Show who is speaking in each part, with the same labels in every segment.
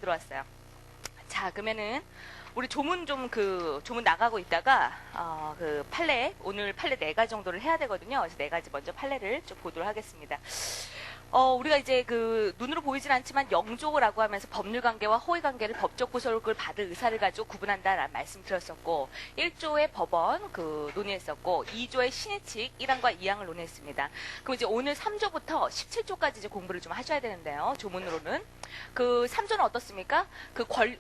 Speaker 1: 들어왔어요. 자, 그러면은 우리 조문 조문 나가고 있다가 그 판례 오늘 판례 4가지 정도를 해야 되거든요. 그래서 4가지 먼저 판례를 좀 보도록 하겠습니다. 우리가 이제 그 눈으로 보이진 않지만 영조라고 하면서 법률 관계와 호의 관계를 법적 구속을 받을 의사를 가지고 구분한다라는 말씀 드렸었고, 1조의 법원 논의했었고, 2조의 신의칙 1항과 2항을 논의했습니다. 그럼 이제 오늘 3조부터 17조까지 이제 공부를 좀 하셔야 되는데요. 조문으로는 그 3조는 어떻습니까?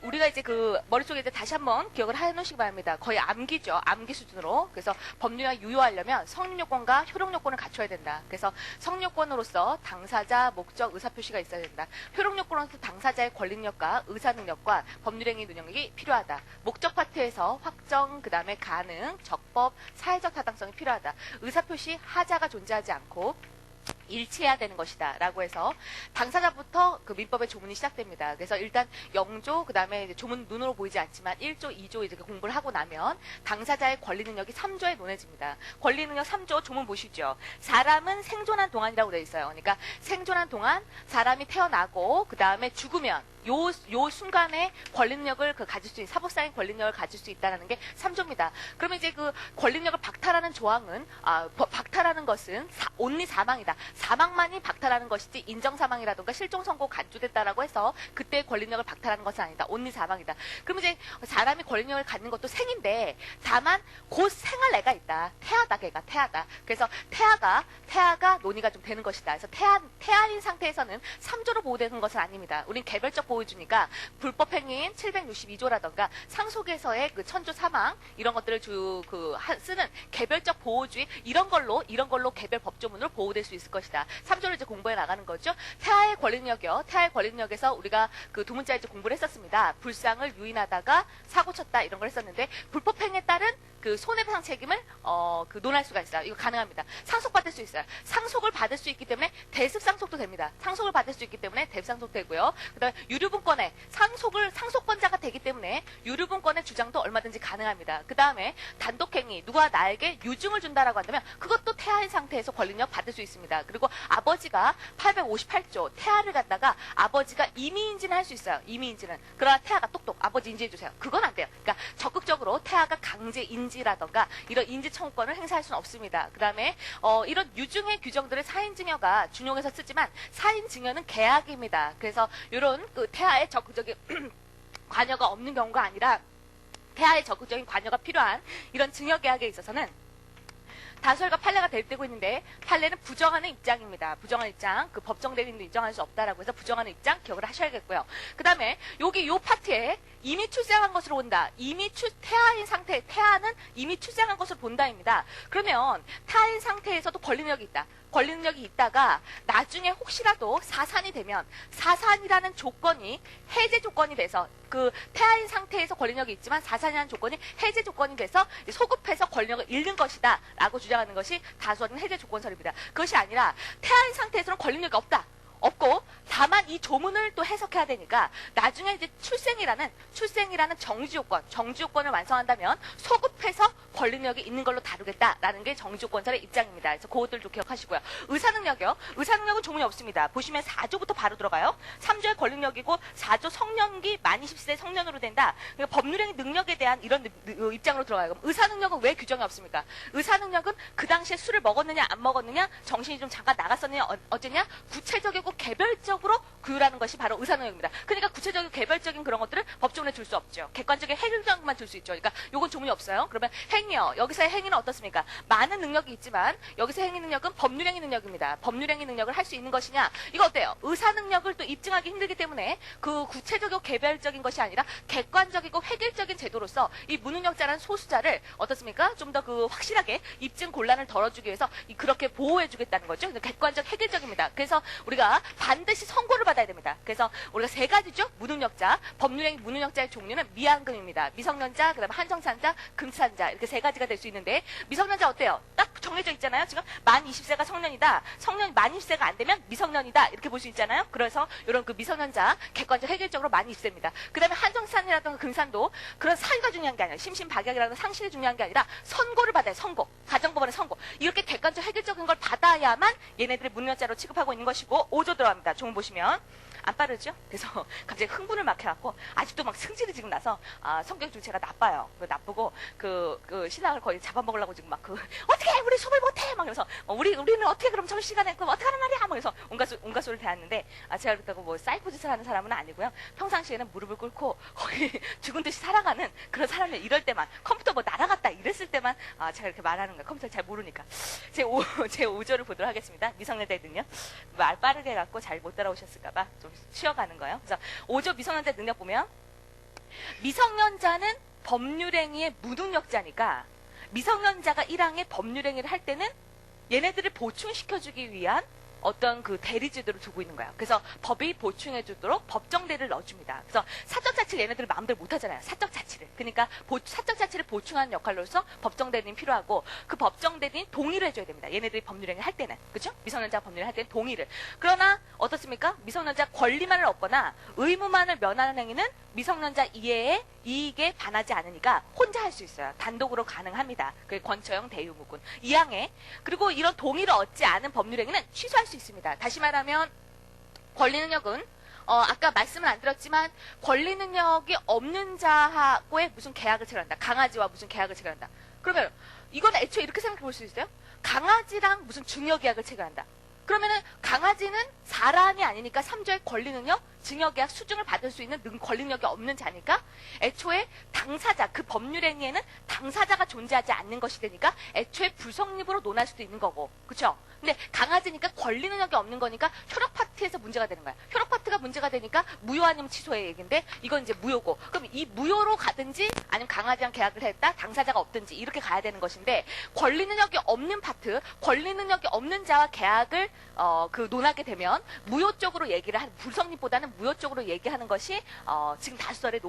Speaker 1: 우리가 이제 그 머릿속에 이제 다시 한번 기억을 해놓으시기 바랍니다. 거의 암기죠. 암기 수준으로. 그래서 법률을 유효하려면 성립요건과 효력요건을 갖춰야 된다. 그래서 성립요건으로서 당사자, 목적, 의사표시가 있어야 된다. 효력요건으로서 당사자의 권리능력과 의사능력과 법률행위 능력이 필요하다. 목적 파트에서 확정, 그 다음에 가능, 적법, 사회적 타당성이 필요하다. 의사표시 하자가 존재하지 않고 일치해야 되는 것이다 라고 해서 당사자부터 그 민법의 조문이 시작됩니다. 그래서 일단 영조, 그 다음에 조문 눈으로 보이지 않지만 1조, 2조 이렇게 공부를 하고 나면 당사자의 권리능력이 3조에 논해집니다. 권리능력 3조 조문 보시죠. 사람은 생존한 동안이라고 되어 있어요. 그러니까 생존한 동안 사람이 태어나고 그 다음에 죽으면 요 순간에 권리능력을 가질 수 있는, 사법상의 권리능력을 가질 수 있다는 게 3조입니다. 그러면 이제 그 권리능력을 박탈하는 조항은, 박탈하는 것은 온리 사망이다. 사망만이 박탈하는 것이지 인정사망이라든가 실종선고 간주됐다라고 해서 그때 권리능력을 박탈하는 것은 아니다. 온리 사망이다. 그러면 이제 사람이 권리능력을 갖는 것도 생인데, 다만 곧 생할 애가 있다. 태아다, 걔가 태아다. 그래서 태아가 논의가 좀 되는 것이다. 그래서 태아인 상태에서는 3조로 보호되는 것은 아닙니다. 우린 개별적 보호주니까 불법행위인 762조라던가 상속에서의 그 천조 사망 이런 것들을 쓰는 개별적 보호주의 이런 걸로 개별 법조문으로 보호될 수 있을 것이다. 3조를 이제 공부해 나가는 거죠. 태아의 권리능력이요. 태아의 권리능력에서 우리가 그 두문자 이제 공부를 했었습니다. 불상을 유인하다가 사고 쳤다 이런 걸 했었는데, 불법행위에 따른 그 손해배상 책임을 논할 수가 있어요. 이거 가능합니다. 상속받을 수 있어요. 상속을 받을 수 있기 때문에 대습상속도 됩니다. 상속을 받을 수 있기 때문에 대습상속 되고요. 그다음에 유류분권에 상속권자가 되기 때문에 유류분권의 주장도 얼마든지 가능합니다. 그다음에 단독행위, 누가 나에게 유증을 준다라고 한다면 그것도 태아인 상태에서 권리력 받을 수 있습니다. 그리고 아버지가 858조 태아를 갖다가 아버지가 임의인지는 할 수 있어요. 임의인지는. 그러나 태아가 똑똑 아버지 인지해주세요. 그건 안 돼요. 그러니까 적극적으로 태아가 강제 인지라던가 이런 인지 청구권을 행사할 수는 없습니다. 그 다음에 이런 유증의 규정들을 사인증여가 준용해서 쓰지만 사인증여는 계약입니다. 그래서 이런 그 태아의 적극적인 관여가 없는 경우가 아니라 태아의 적극적인 관여가 필요한 이런 증여계약에 있어서는 다수결과 판례가 대립되고 있는데, 판례는 부정하는 입장입니다. 부정하는 입장, 그 법정 대리인도 인정할 수 없다라고 해서 부정하는 입장 기억을 하셔야겠고요. 그 다음에 요 파트에 이미 출생한 것으로 본다. 태아인 상태, 태아는 이미 출생한 것으로 본다입니다. 그러면 태아인 상태에서도 권리능력이 있다. 권리능력이 있다가 나중에 혹시라도 사산이 되면 사산이라는 조건이 해제 조건이 돼서, 그 태아인 상태에서 권리력이 있지만 사산이라는 조건이 해제 조건이 돼서 소급해서 권리력을 잃는 것이다 라고 주장하는 것이 다수하는 해제 조건설입니다. 그것이 아니라 태아인 상태에서는 권리력이 없고 다만 이 조문을 또 해석해야 되니까 나중에 이제 출생이라는 정지요건을 완성한다면 소급해서 권리력이 있는 걸로 다루겠다라는 게 정지요건설의 입장입니다. 그래서 그것들 좀 기억하시고요. 의사능력이요. 의사능력은 조문이 없습니다. 보시면 4조부터 바로 들어가요. 3조의 권리력이고 4조 성년기 만 20세 성년으로 된다. 그러니까 법률행위 능력에 대한 이런 입장으로 들어가요. 그럼 의사능력은 왜 규정이 없습니까? 의사능력은 그 당시에 술을 먹었느냐 안 먹었느냐, 정신이 좀 잠깐 나갔었느냐 어쨌냐, 구체적이고 개별적으로 구율하는 것이 바로 의사능력입니다. 그러니까 구체적이고 개별적인 그런 것들을 법조문에 줄 수 없죠. 객관적인 행위만 줄 수 있죠. 그러니까 요건 조문이 없어요. 그러면 행위요. 여기서의 행위는 어떻습니까? 많은 능력이 있지만 여기서 행위 능력은 법률행위 능력입니다. 법률행위 능력을 할 수 있는 것이냐? 이거 어때요? 의사능력을 또 입증하기 힘들기 때문에 그 구체적이고 개별적인 것이 아니라 객관적이고 획일적인 제도로서 이 무능력자라는 소수자를 어떻습니까? 좀 더 그 확실하게 입증 곤란을 덜어주기 위해서 그렇게 보호해주겠다는 거죠. 객관적, 획일적입니다. 그래서 우리가 반드시 선고를 받아야 됩니다. 그래서 우리가 3가지죠. 무능력자, 법률행위 무능력자의 종류는 미한금입니다. 미성년자, 그다음에 한정산자, 금산자 이렇게 3가지가 될 수 있는데, 미성년자 어때요? 딱 정해져 있잖아요. 지금 만 20세가 성년이다. 만 20세가 안 되면 미성년이다. 이렇게 볼 수 있잖아요. 그래서 이런 그 미성년자 객관적 획일적으로 만 20세입니다. 그다음에 한정산이라든가 금산도 그런 사유가 중요한 게 아니라 심신박약이라는 상실이 중요한 게 아니라 선고를 받아요. 선고. 가정법원의 선고. 이렇게 객관적 획일적인 걸 받아야만 얘네들이 무능력자로 취급하고 있는 것이고, 5조 들어갑니다. 조문 보시면 안 빠르죠? 그래서 갑자기 흥분을 막 해갖고 아직도 막 승질이 지금 나서 성격 자체가 나빠요. 나쁘고 그 신랑을 거의 잡아먹으려고 지금 막 어떻게 우리 수업을 못해? 막 이러면서 우리는 어떻게 그럼 점심시간에 그럼 어떻게 하는 말이야? 막 그래서 온갖 소리를 대했는데 제가 그렇다고 뭐 사이코 짓을 하는 사람은 아니고요. 평상시에는 무릎을 꿇고 거의 죽은 듯이 살아가는 그런 사람이 이럴 때만 컴퓨터 뭐 날아갔다 이랬을 때만 제가 이렇게 말하는 거예요. 컴퓨터를 잘 모르니까. 제 5조를 보도록 하겠습니다. 미성년자의 능력. 말 빠르게 해갖고 잘 못 따라오셨을까봐 좀 쉬어가는 거예요. 그래서 5조 미성년자 능력 보면 미성년자는 법률행위의 무능력자니까 미성년자가 1항의 법률행위를 할 때는 얘네들을 보충시켜주기 위한 어떤 그 대리제도를 두고 있는 거예요. 그래서 법이 보충해주도록 법정대리를 넣어줍니다. 그래서 사적자치를 얘네들이 마음대로 못하잖아요. 사적자치를. 그러니까 사적자치를 보충하는 역할로서 법정대리는 필요하고 그 법정대리는 동의를 해줘야 됩니다. 얘네들이 법률행위를 할 때는. 그렇죠? 미성년자가 법률을 할 때는 동의를. 그러나 어떻습니까? 미성년자 권리만을 얻거나 의무만을 면하는 행위는 미성년자 이해에 이익에 반하지 않으니까 혼자 할 수 있어요. 단독으로 가능합니다. 그게 권처형 대유무군. 2항에 그리고 이런 동의를 얻지 않은 법률행위는 취소할 수 있습니다. 다시 말하면 권리능력은 아까 말씀을 안 드렸지만 권리능력이 없는 자하고의 무슨 계약을 체결한다. 강아지와 무슨 계약을 체결한다. 그러면 이건 애초에 이렇게 생각해 볼 수 있어요? 강아지랑 무슨 증여계약을 체결한다. 그러면은 강아지는 사람이 아니니까 3조의 권리능력, 증여계약 수증을 받을 수 있는 권리능력이 없는 자니까 애초에 당사자, 그 법률행위에는 당사자가 존재하지 않는 것이 되니까 애초에 불성립으로 논할 수도 있는 거고. 그렇죠? 근데 강아지니까 권리능력이 없는 거니까 효력파트에서 문제가 되는 거야. 효력파트가 문제가 되니까 무효 아니면 취소의 얘기인데 이건 이제 무효고. 그럼 이 무효로 가든지 아니면 강아지랑 계약을 했다, 당사자가 없든지 이렇게 가야 되는 것인데 권리능력이 없는 파트, 권리능력이 없는 자와 계약을 논하게 되면 무효 쪽으로 얘기를 불성립보다는 무효 쪽으로 얘기하는 것이 지금 다수설의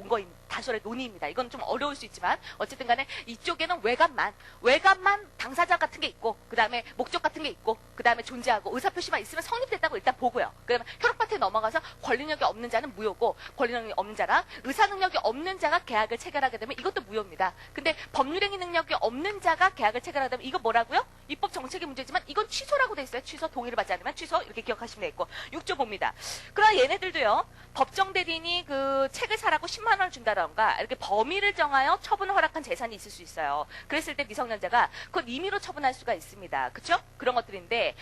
Speaker 1: 논의입니다. 이건 좀 어려울 수 있지만 어쨌든 간에 이쪽에는 외관만 당사자 같은 게 있고 그 다음에 목적 같은 게 있고 그 다음에 존재하고 의사표시만 있으면 성립됐다고 일단 보고요. 그러면 효력파트에 넘어가서 권리능력이 없는 자는 무효고 권리능력이 없는 자랑 의사능력이 없는 자가 계약을 체결하게 되면 이것도 무효입니다. 근데 법률행위 능력이 없는 자가 계약을 체결하게 되면 이거 뭐라고요? 입법 정책의 문제지만 이건 취소라고 돼 있어요. 취소 동의를 받지 않으면 취소 이렇게 기억하시면 되겠고 6조 봅니다. 그러나 얘네들도요. 법정 대리인이 그 책을 사라고 10만 원을 준다던가 이렇게 범위를 정하여 처분을 허락한 재산이 있을 수 있어요. 그랬을 때 미성년자가 그걸 임의로 처분할 수가 있습니다. 그렇죠? 그런 것들인데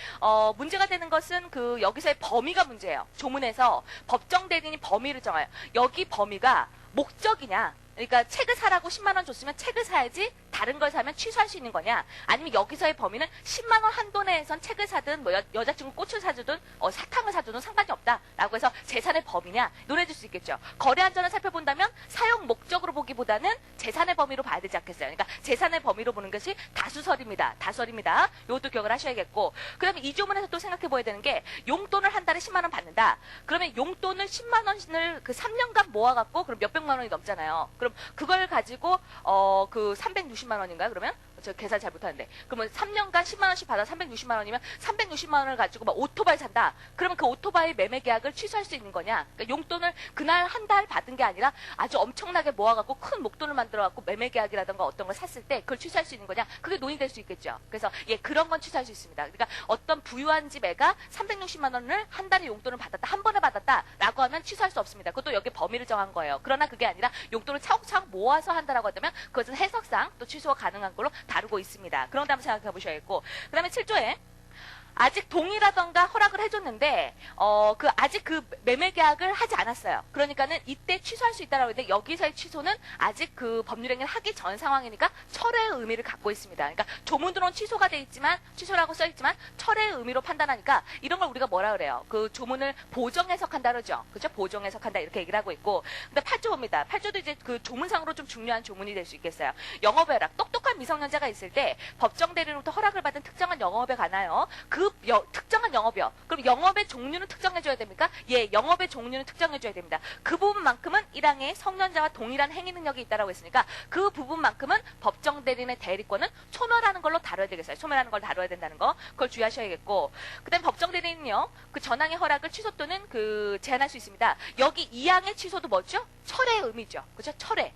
Speaker 1: 문제가 되는 것은 그 여기서의 범위가 문제예요. 조문에서 법정 대리인이 범위를 정해요. 여기 범위가 목적이냐? 그러니까 책을 사라고 10만 원 줬으면 책을 사야지 다른 걸 사면 취소할 수 있는 거냐? 아니면 여기서의 범위는 10만 원 한도 내에선 책을 사든 뭐 여자친구 꽃을 사주든 사탕을 사주든 상관이 없다라고 해서 재산의 범위냐? 논해줄 수 있겠죠. 거래 안전을 살펴본다면 사용 목적으로 보기보다는 재산의 범위로 봐야 되지 않겠어요. 그러니까 재산의 범위로 보는 것이 다수설입니다. 다수설입니다. 이것도 기억을 하셔야겠고 그다음에 이 조문에서 또 생각해 봐야 되는 게 용돈을 한 달에 10만 원 받는다. 그러면 용돈을 10만 원을 그 3년간 모아갖고 그럼 몇백만 원이 넘잖아요. 그럼 그걸 가지고 그 360만 원인가요? 그러면 저 계산 잘 못하는데 그러면 3년간 10만 원씩 받아 360만 원이면 360만 원을 가지고 막 오토바이 산다. 그러면 그 오토바이 매매 계약을 취소할 수 있는 거냐? 그러니까 용돈을 그날 한 달 받은 게 아니라 아주 엄청나게 모아갖고 큰 목돈을 만들어갖고 매매 계약이라든가 어떤 걸 샀을 때 그걸 취소할 수 있는 거냐? 그게 논의될 수 있겠죠. 그래서 그런 건 취소할 수 있습니다. 그러니까 어떤 부유한 집 애가 360만 원을 한 달에 용돈을 받았다, 한 번에 받았다라고 하면 취소할 수 없습니다. 그것도 여기 범위를 정한 거예요. 그러나 그게 아니라 용돈을 차곡차곡 모아서 한다라고 하면 그것은 해석상 또 취소가 가능한 걸로 다루고 있습니다. 그런 다음 생각해 보셔야겠고 그 다음에 7조에 아직 동의라던가 허락을 해줬는데 아직 그 매매 계약을 하지 않았어요. 그러니까는 이때 취소할 수 있다라고 했는데 여기서의 취소는 아직 그 법률행위를 하기 전 상황이니까 철회의 의미를 갖고 있습니다. 그러니까 조문으로는 취소가 돼 있지만 취소라고 써 있지만 철회의 의미로 판단하니까 이런 걸 우리가 뭐라 그래요? 그 조문을 보정 해석한다 그러죠. 그렇죠? 보정 해석한다 이렇게 얘기를 하고 있고 근데 8조 봅니다. 8조도 이제 그 조문상으로 좀 중요한 조문이 될 수 있겠어요. 영업의 허락. 똑똑한 미성년자가 있을 때 법정 대리로부터 허락을 받은 특정한 영업에 관하여 그 특정한 영업이요. 그럼 영업의 종류는 특정해줘야 됩니까? 예, 영업의 종류는 특정해줘야 됩니다. 그 부분만큼은 1항에 성년자와 동일한 행위 능력이 있다라고 했으니까 그 부분만큼은 법정 대리인의 대리권은 소멸하는 걸로 다뤄야 되겠어요. 소멸하는 걸 다뤄야 된다는 거 그걸 주의하셔야겠고 그다음 법정 대리인은요. 그 전항의 허락을 취소 또는 그 제한할 수 있습니다. 여기 2항의 취소도 뭐죠? 철회의 의미죠. 그렇죠? 철회.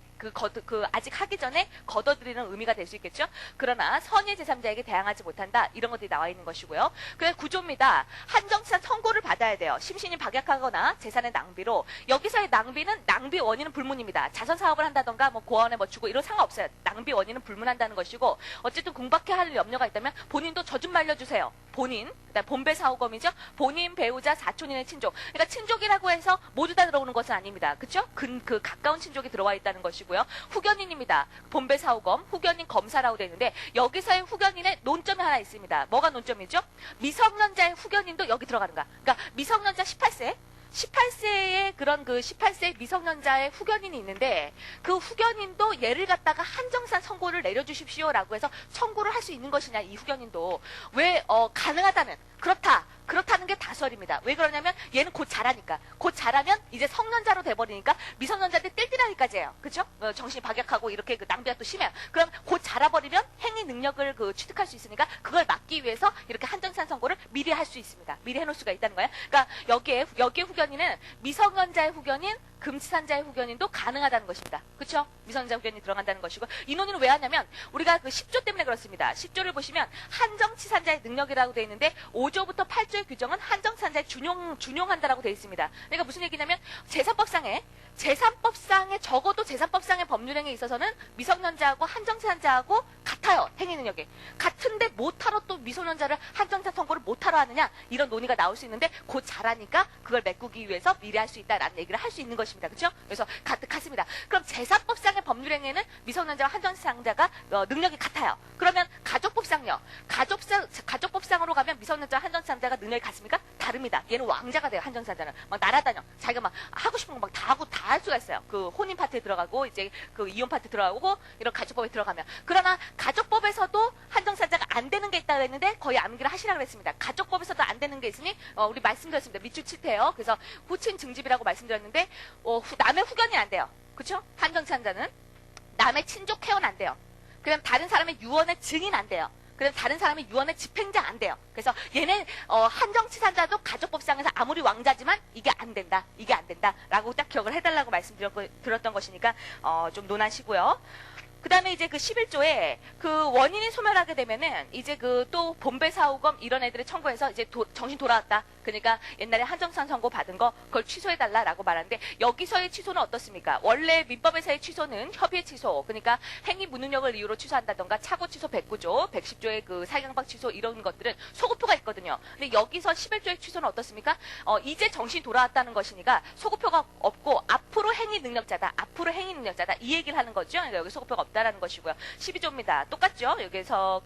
Speaker 1: 아직 하기 전에 걷어들이는 의미가 될 수 있겠죠. 그러나 선의 제3자에게 대항하지 못한다. 이런 것들이 나와 있는 것이고요. 그래서 구조입니다. 한정치산 선고를 받아야 돼요. 심신이 박약하거나 재산의 낭비로. 여기서의 낭비는 낭비 원인은 불문입니다. 자선 사업을 한다던가 뭐 고아원에 뭐 주고 이런 상관없어요. 낭비 원인은 불문한다는 것이고 어쨌든 공박해 할 염려가 있다면 본인도 저 좀 말려주세요. 본인, 그다음 본배 사후검이죠. 본인, 배우자, 사촌인의 친족. 그러니까 친족이라고 해서 모두 다 들어오는 것은 아닙니다. 그렇죠? 그 가까운 친족이 들어와 있다는 것이고요. 후견인입니다. 본배 사후검, 후견인 검사라고 되어 있는데 여기서의 후견인의 논점이 하나 있습니다. 뭐가 논점이죠? 미성년자의 후견인도 여기 들어가는가? 그러니까 미성년자 18세의 그런 18세 미성년자의 후견인이 있는데 그 후견인도 얘를 갖다가 한정산 선고를 내려주십시오라고 해서 청구를 할 수 있는 것이냐 이 후견인도 왜 가능하다는 그렇다는 게 다수설입니다. 왜 그러냐면 얘는 곧 자라니까. 곧 자라면 이제 성년자로 돼버리니까 미성년자한테 띨띨하기까지예요. 그렇죠? 정신이 박약하고 이렇게 낭비가 또 심해요. 그럼 곧 자라버리면 행위 능력을 취득할 수 있으니까 그걸 막기 위해서 이렇게 한정산 선고를 미리 할 수 있습니다. 미리 해놓을 수가 있다는 거예요. 그러니까 여기에 후견인은 미성년자의 후견인, 금치산자의 후견인도 가능하다는 것입니다. 그렇죠? 미성년자 후견인이 들어간다는 것이고 이 논의는 왜 하냐면 우리가 10조 때문에 그렇습니다. 10조를 보시면 한정치산자의 능력이라고 되어 있는데 5조부터 8조의 규정은 한정치산자에 준용한다라고 되어 있습니다. 그러니까 무슨 얘기냐면 재산법상에 적어도 재산법상의 법률행위에 있어서는 미성년자하고 한정치산자하고 같아요. 행위 능력이. 같은데 못하러 또 미성년자를 한정치산 선고를 못하러 하느냐 이런 논의가 나올 수 있는데 곧 자라니까 그걸 메꾸기 위해서 미리 할 수 있다라는 얘기를 할 수 있는 것입니다. 그렇죠? 그래서 같습니다. 그럼 재산법상의 법률행위에는 미성년자와 한정치산자가 능력이 같아요. 그러면 가족법상요. 가족법상으로 가면 미성년자와 한정치산자가 능력이 같습니까? 다릅니다. 얘는 왕자가 돼요. 한정치산자는 막 날아다녀. 자기가 막 하고 싶은 거 막 다 하고 다 할 수가 있어요. 그 혼인 파트에 들어가고 이제 그 이혼 파트 들어가고 이런 가족법에 들어가면. 그러나 가족법에서도 한정치산자가 안 되는 게 있다고 했는데 거의 암기를 하시라고 그랬습니다. 가족법에서도 안 되는 게 있으니 우리 말씀드렸습니다. 밑줄 칠 때요. 그래서 후친 증집이라고 말씀드렸는데 남의 후견이 안 돼요. 그렇죠? 한정치산자는 남의 친족 회원 안 돼요. 그다음 다른 사람의 유언의 증인 안 돼요. 그다음 다른 사람의 유언의 집행자 안 돼요. 그래서 얘는 한정치산자도 가족법상에서 아무리 왕자지만 이게 안 된다라고 딱 기억을 해달라고 말씀드렸던 것이니까 좀 논하시고요. 그 다음에 이제 11조에 원인이 소멸하게 되면은 이제 또 본배 사후검 이런 애들을 청구해서 이제 정신 돌아왔다. 그러니까 옛날에 한정산 선고 받은 거 그걸 취소해달라라고 말하는데 여기서의 취소는 어떻습니까? 원래 민법에서의 취소는 협의의 취소, 그러니까 행위 무능력을 이유로 취소한다던가 차고 취소 109조, 110조의 사경박 취소 이런 것들은 소급표가 있거든요. 근데 여기서 11조의 취소는 어떻습니까? 이제 정신 돌아왔다는 것이니까 소급표가 없고 앞으로 행위 능력자다 이 얘기를 하는 거죠. 그러니까 여기 소급표가 없다라는 것이고요. 12조입니다. 똑같죠? 여기서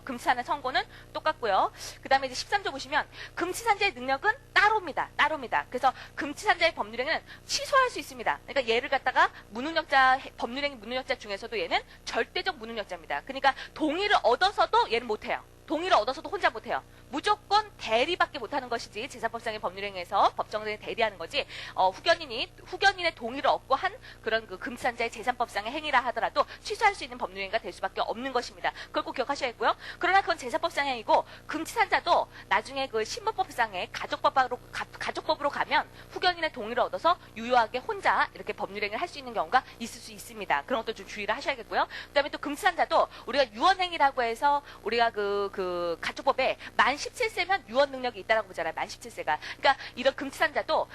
Speaker 1: 금치산의 선고는 똑같고요. 그 다음에 이제 13조 보시면 금치산자의 능력은 따로입니다. 그래서 금치산자의 법률행위는 취소할 수 있습니다. 그러니까 얘를 갖다가 법률행위 무능력자 중에서도 얘는 절대적 무능력자입니다. 그러니까 동의를 얻어서도 얘는 못해요. 동의를 얻어서도 혼자 못해요. 무조건 대리밖에 못하는 것이지 재산법상의 법률행위에서 법정에 대리하는 거지 후견인의 동의를 얻고 한 그런 금치산자의 재산법상의 행위라 하더라도 취소할 수 있는 법률행위가 될 수밖에 없는 것입니다. 그걸 꼭 기억하셔야겠고요. 그러나 그건 재산법상의 행위고 금치산자도 나중에 신문법상의 가족법으로 가면 후견인의 동의를 얻어서 유효하게 혼자 이렇게 법률행위를 할 수 있는 경우가 있을 수 있습니다. 그런 것도 좀 주의를 하셔야겠고요. 그다음에 또 금치산자도 우리가 유언행위라고 해서 우리가 가족법에 만 17세면 유언 능력이 있다라고 보잖아요. 만 17세가. 그러니까 이런 금치산자도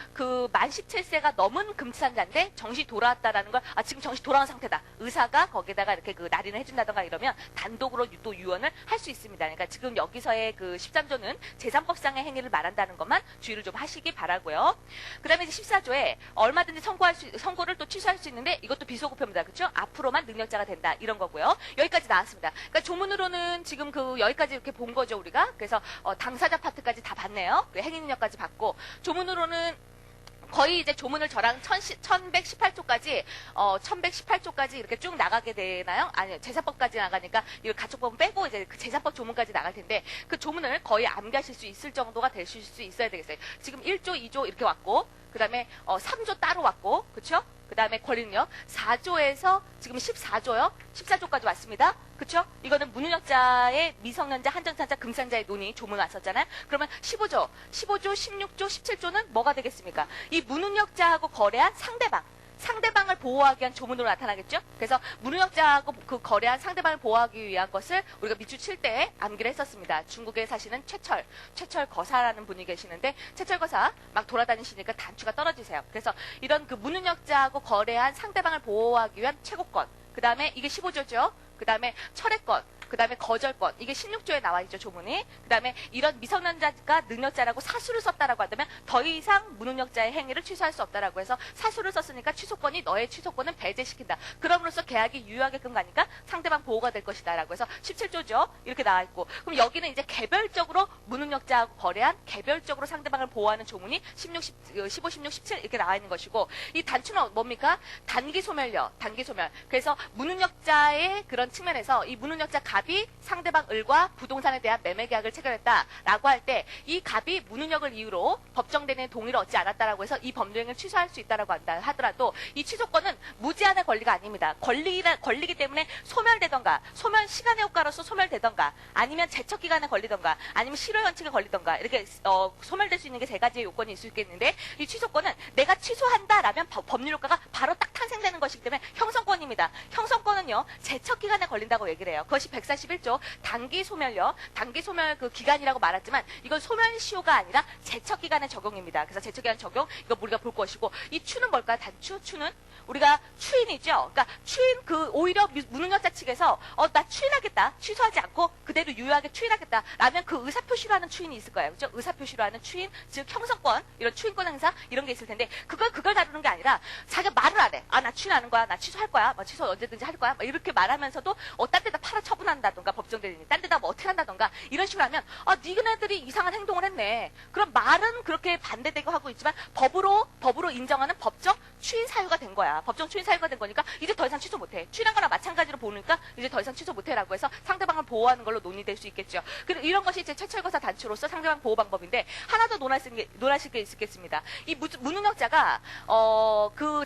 Speaker 1: 만 17세가 넘은 금치산자인데 정신이 돌아왔다라는 걸 지금 정신이 돌아온 상태다. 의사가 거기다가 이렇게 날인을 해준다던가 이러면 단독으로 또 유언을 할 수 있습니다. 그러니까 지금 여기서의 13조는 재산법상의 행위를 말한다는 것만 주의를 좀 하시기 바라고요. 그 다음에 이제 14조에 얼마든지 선고를 또 취소할 수 있는데 이것도 비소급표입니다. 그렇죠? 앞으로만 능력자가 된다. 이런 거고요. 여기까지 나왔습니다. 그러니까 조문으로는 지금 여기까지 이렇게 본 거죠, 우리가. 그래서 당사자 파트까지 다 봤네요. 행위 능력까지 봤고 조문으로는 거의 이제 조문을 저랑 1118조까지 이렇게 쭉 나가게 되나요? 아니요. 재산법까지 나가니까 이거 가족법은 빼고 이제 재산법 조문까지 나갈 텐데 그 조문을 거의 암기하실 수 있을 정도가 되실 수 있어야 되겠어요. 지금 1조, 2조 이렇게 왔고 그 다음에 3조 따로 왔고 그쵸? 그 다음에 권리능력 4조에서 지금 14조요. 14조까지 왔습니다. 그쵸? 이거는 무능력자의 미성년자, 한정치산자, 금치산자의 논의 조문 왔었잖아요. 그러면 15조, 16조, 17조는 뭐가 되겠습니까? 이 무능력자하고 거래한 상대방 상대방을 보호하기 위한 조문으로 나타나겠죠? 그래서 무능력자하고 그 거래한 상대방을 보호하기 위한 것을 우리가 밑줄 칠 때 암기를 했었습니다. 중국에 사시는 최철 거사라는 분이 계시는데 최철 거사 막 돌아다니시니까 단추가 떨어지세요. 그래서 이런 그 무능력자하고 거래한 상대방을 보호하기 위한 최고권, 그 다음에 이게 15조죠. 그 다음에 철회권, 그 다음에 거절권, 이게 16조에 나와 있죠, 조문이. 그 다음에 이런 미성년자가 능력자라고 사수를 썼다라고 한다면 더 이상 무능력자의 행위를 취소할 수 없다라고 해서 사수를 썼으니까 취소권이 너의 취소권은 배제시킨다. 그럼으로써 계약이 유효하게끔 가니까 상대방 보호가 될 것이다라고 해서 17조죠. 이렇게 나와 있고. 그럼 여기는 이제 개별적으로 무능력자하고 거래한 개별적으로 상대방을 보호하는 조문이 15, 16, 17 이렇게 나와 있는 것이고, 이 단추는 뭡니까? 단기 소멸. 그래서 무능력자의 그런 측면에서 이 무능력자 갑이 상대방 을과 부동산에 대한 매매 계약을 체결했다라고 할 때 이 갑이 무능력을 이유로 법정대리인의 동의를 얻지 않았다라고 해서 이 법률행위를 취소할 수 있다라고 한다 하더라도 이 취소권은 무제한의 권리가 아닙니다. 권리기 때문에 소멸되던가, 소멸 시간의 효과로서 소멸되던가, 아니면 제척 기간에 걸리던가, 아니면 실효 연칙에 걸리던가, 이렇게 소멸될 수 있는 게 세 가지의 요건이 있을 수 있겠는데, 이 취소권은 내가 취소한다라면 법률 효과가 바로 딱 탄생되는 것이기 때문에 형성권입니다. 형성권은요 제척 기간에 걸린다고 얘기를 해요. 그것이 141조 단기 소멸 그 기간이라고 말했지만 이건 소멸시효가 아니라 제척 기간의 적용입니다. 그래서 제척 기간 적용 이거 우리가 볼 것이고, 이 추는 뭘까요? 추는 우리가 추인이죠. 그러니까 추인 오히려 무능력자 측에서 나 추인하겠다, 취소하지 않고 그대로 유효하게 추인하겠다 라면 그 의사표시로 하는 추인이 있을 거예요. 그죠? 의사표시로 하는 추인, 즉 형성권, 이런 추인권 행사 이런 게 있을 텐데 그걸 다루는 게 아니라 자기가 말을 안 해. 나 추인하는 거야, 나 취소할 거야, 취소 언제든지 할 거야, 이렇게 말하면서도 딴 데다 팔아 처분한다던가, 법정대리인이 딴 데다 어떻게 한다던가 이런 식으로 하면 니네들이 이상한 행동을 했네. 그럼 말은 그렇게 반대되고 하고 있지만 법으로 인정하는 법적 추인 사유가 된 거야. 법정 추인 사유가 된 거니까 이제 더 이상 취소 못해. 추인한 거나 마찬가지로 보니까 이제 더 이상 취소 못해라고 해서 상대방을 보호하는 걸로 논의될 수 있겠죠. 그리고 이런 것이 이제 최철거사 단추로서 상대방 보호 방법인데, 하나 더 논하실 게 있겠습니다. 이 무능력자가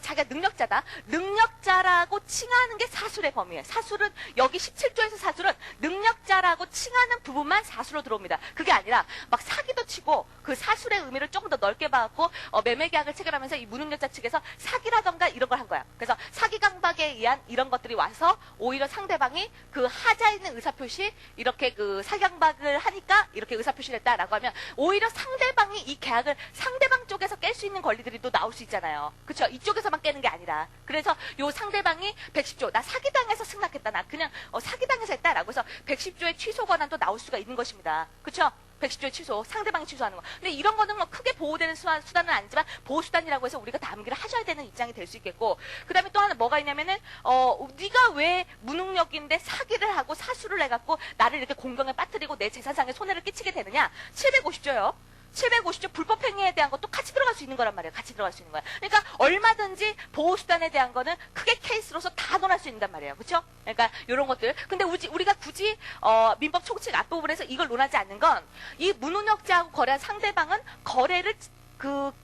Speaker 1: 자기가 능력자다. 능력자라고 칭하는 게 사술의 범위예요. 사술은 여기 17조에서 사술은 능력자라고 칭하는 부분만 사수로 들어옵니다. 그게 아니라 막 사기도 치고 그 사술의 의미를 조금 더 넓게 봐갖고 매매 계약을 체결하면서 이 무능력자 측에서 사기라던가 이런 걸 한 거야. 그래서 사기 강박에 의한 이런 것들이 와서 오히려 상대방이 그 하자 있는 의사표시, 이렇게 그 사기 강박을 하니까 이렇게 의사표시를 했다라고 하면 오히려 상대방이 이 계약을 상대방 쪽에서 깰 수 있는 권리들이 또 나올 수 있잖아요. 그렇죠? 이쪽에서만 깨는 게 아니라. 그래서 요 상대방이 110조 나 사기당해서 승낙했다, 나 그냥 사기당해서 했다라고 해서 110조의 취소 권한도 나올 수가 있는 것입니다. 그렇죠? 110조의 취소, 상대방이 취소하는 거. 근데 이런 거는 뭐 크게 보호되는 수단은 아니지만 보호수단이라고 해서 우리가 다 암기를 하셔야 되는 입장이 될 수 있겠고, 그 다음에 또 하나 뭐가 있냐면은 네가 왜 무능력인데 사기를 하고 사수를 해갖고 나를 이렇게 공경에 빠뜨리고 내 재산상에 손해를 끼치게 되느냐. 750조요. 750조 불법행위에 대한 것도 같이 들어갈 수 있는 거란 말이에요. 같이 들어갈 수 있는 거야. 그러니까 얼마든지 보호수단에 대한 거는 크게 케이스로서 다 논할 수 있단 말이에요. 그렇죠? 그러니까 이런 것들. 근데 우리가 굳이 민법 총칙 앞부분에서 이걸 논하지 않는 건, 이 무능력자하고 거래한 상대방은 거래를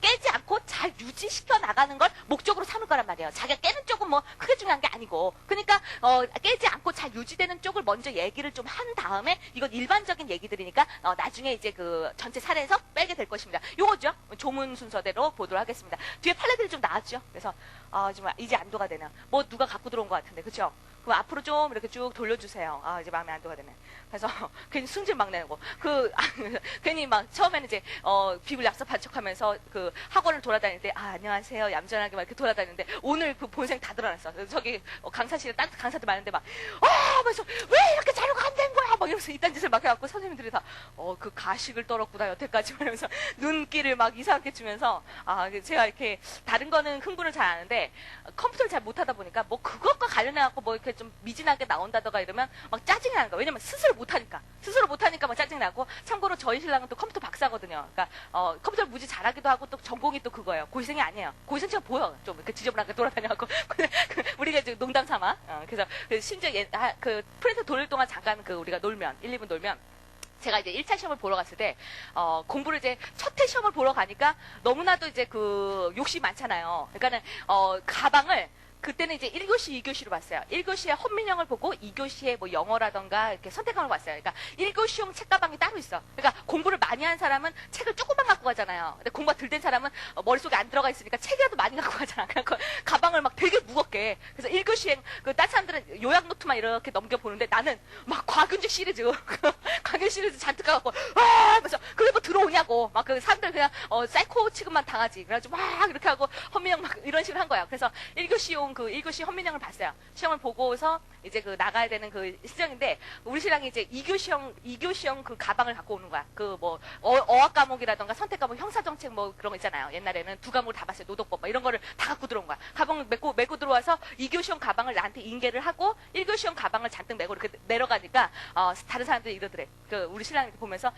Speaker 1: 깨지 않고 잘 유지시켜 나가는 걸 목적으로 삼을 거란 말이에요. 자기가 깨는 쪽은 뭐 크게 중요한 게 아니고, 그러니까 깨지 않고 잘 유지되는 쪽을 먼저 얘기를 좀 한 다음에, 이건 일반적인 얘기들이니까 나중에 이제 그 전체 사례에서 빼게 될 것입니다. 요거죠. 조문 순서대로 보도록 하겠습니다. 뒤에 판례들이 좀 나왔죠. 그래서 지금 이제 안도가 되나. 뭐 누가 갖고 들어온 것 같은데, 그렇죠? 그럼 앞으로 좀 이렇게 쭉 돌려주세요. 이제 마음에 안도가 되네. 그래서 괜히 승질 막 내고 괜히 막 처음에는 이제 비굴 약속한 척하면서 그 학원을 돌아다닐 때 안녕하세요 얌전하게 막 이렇게 돌아다니는데, 오늘 그 본생 다 드러났어. 저기 강사실에 딴 강사들 많은데 막 그래서 왜 이렇게 자료가 안 된 거야 막 이러면서 이딴 짓을 막 해갖고 선생님들이 다 그 가식을 떨었구나 여태까지 이러면서 눈길을 막 이상하게 주면서, 제가 이렇게 다른 거는 흥분을 잘 안 하는데 컴퓨터를 잘 못하다 보니까 뭐 그것과 관련해갖고 뭐 이렇게 좀 미진하게 나온다던가 이러면 막 짜증이 나는 거야. 왜냐면 스스로 못하니까 막 짜증이 나고. 참고로 저희 신랑은 또 컴퓨터 박사거든요. 그러니까 컴퓨터를 무지 잘하기도 하고 또 전공이 또 그거예요. 고시생이 아니에요. 고시생처럼 보여. 좀 이렇게 지저분하게 돌아다녀갖고 우리가 이제 농담 삼아. 그래서 심지어 그 프린터 돌릴 동안 잠깐 우리가 놀면 1, 2분 놀면, 제가 이제 1차 시험을 보러 갔을 때, 공부를 이제 첫 회 시험을 보러 가니까 너무나도 이제 욕심이 많잖아요. 그러니까는, 가방을 그때는 이제 1교시, 2교시로 봤어요. 1교시에 헌민형을 보고 2교시에 뭐 영어라던가 이렇게 선택하는 거 봤어요. 그러니까 1교시용 책가방이 따로 있어. 그러니까 공부를 많이 한 사람은 책을 조금만 갖고 가잖아요. 근데 공부가 덜 된 사람은 머릿속에 안 들어가 있으니까 책이라도 많이 갖고 가잖아. 그러니까 가방을 막 되게 무겁게. 그래서 1교시에 다른 사람들은 요약 노트만 이렇게 넘겨보는데 나는 막 과균식 시리즈, 과균식 시리즈 잔뜩 가갖고 그래서 그게 뭐 들어오냐고 막 그 사람들 그냥 사이코 취급만 당하지. 그래가지고 막 이렇게 하고 헌민형 막 이런 식으로 한 거야. 그래서 1교시용 그 1교시 헌민형을 봤어요. 시험을 보고서 이제 그 나가야 되는 그 시정인데 우리 신랑이 이제 2교시형 그 가방을 갖고 오는 거야. 그 뭐 어학 과목이라던가 선택 과목, 형사정책 뭐 그런 거 있잖아요. 옛날에는 두 과목을 다 봤어요. 노동법 뭐 이런 거를 다 갖고 들어온 거야. 가방을 메고 들어와서 2교시형 가방을 나한테 인계를 하고 1교시형 가방을 잔뜩 메고 이렇게 내려가니까 다른 사람들이 이러더래. 그 우리 신랑이 보면서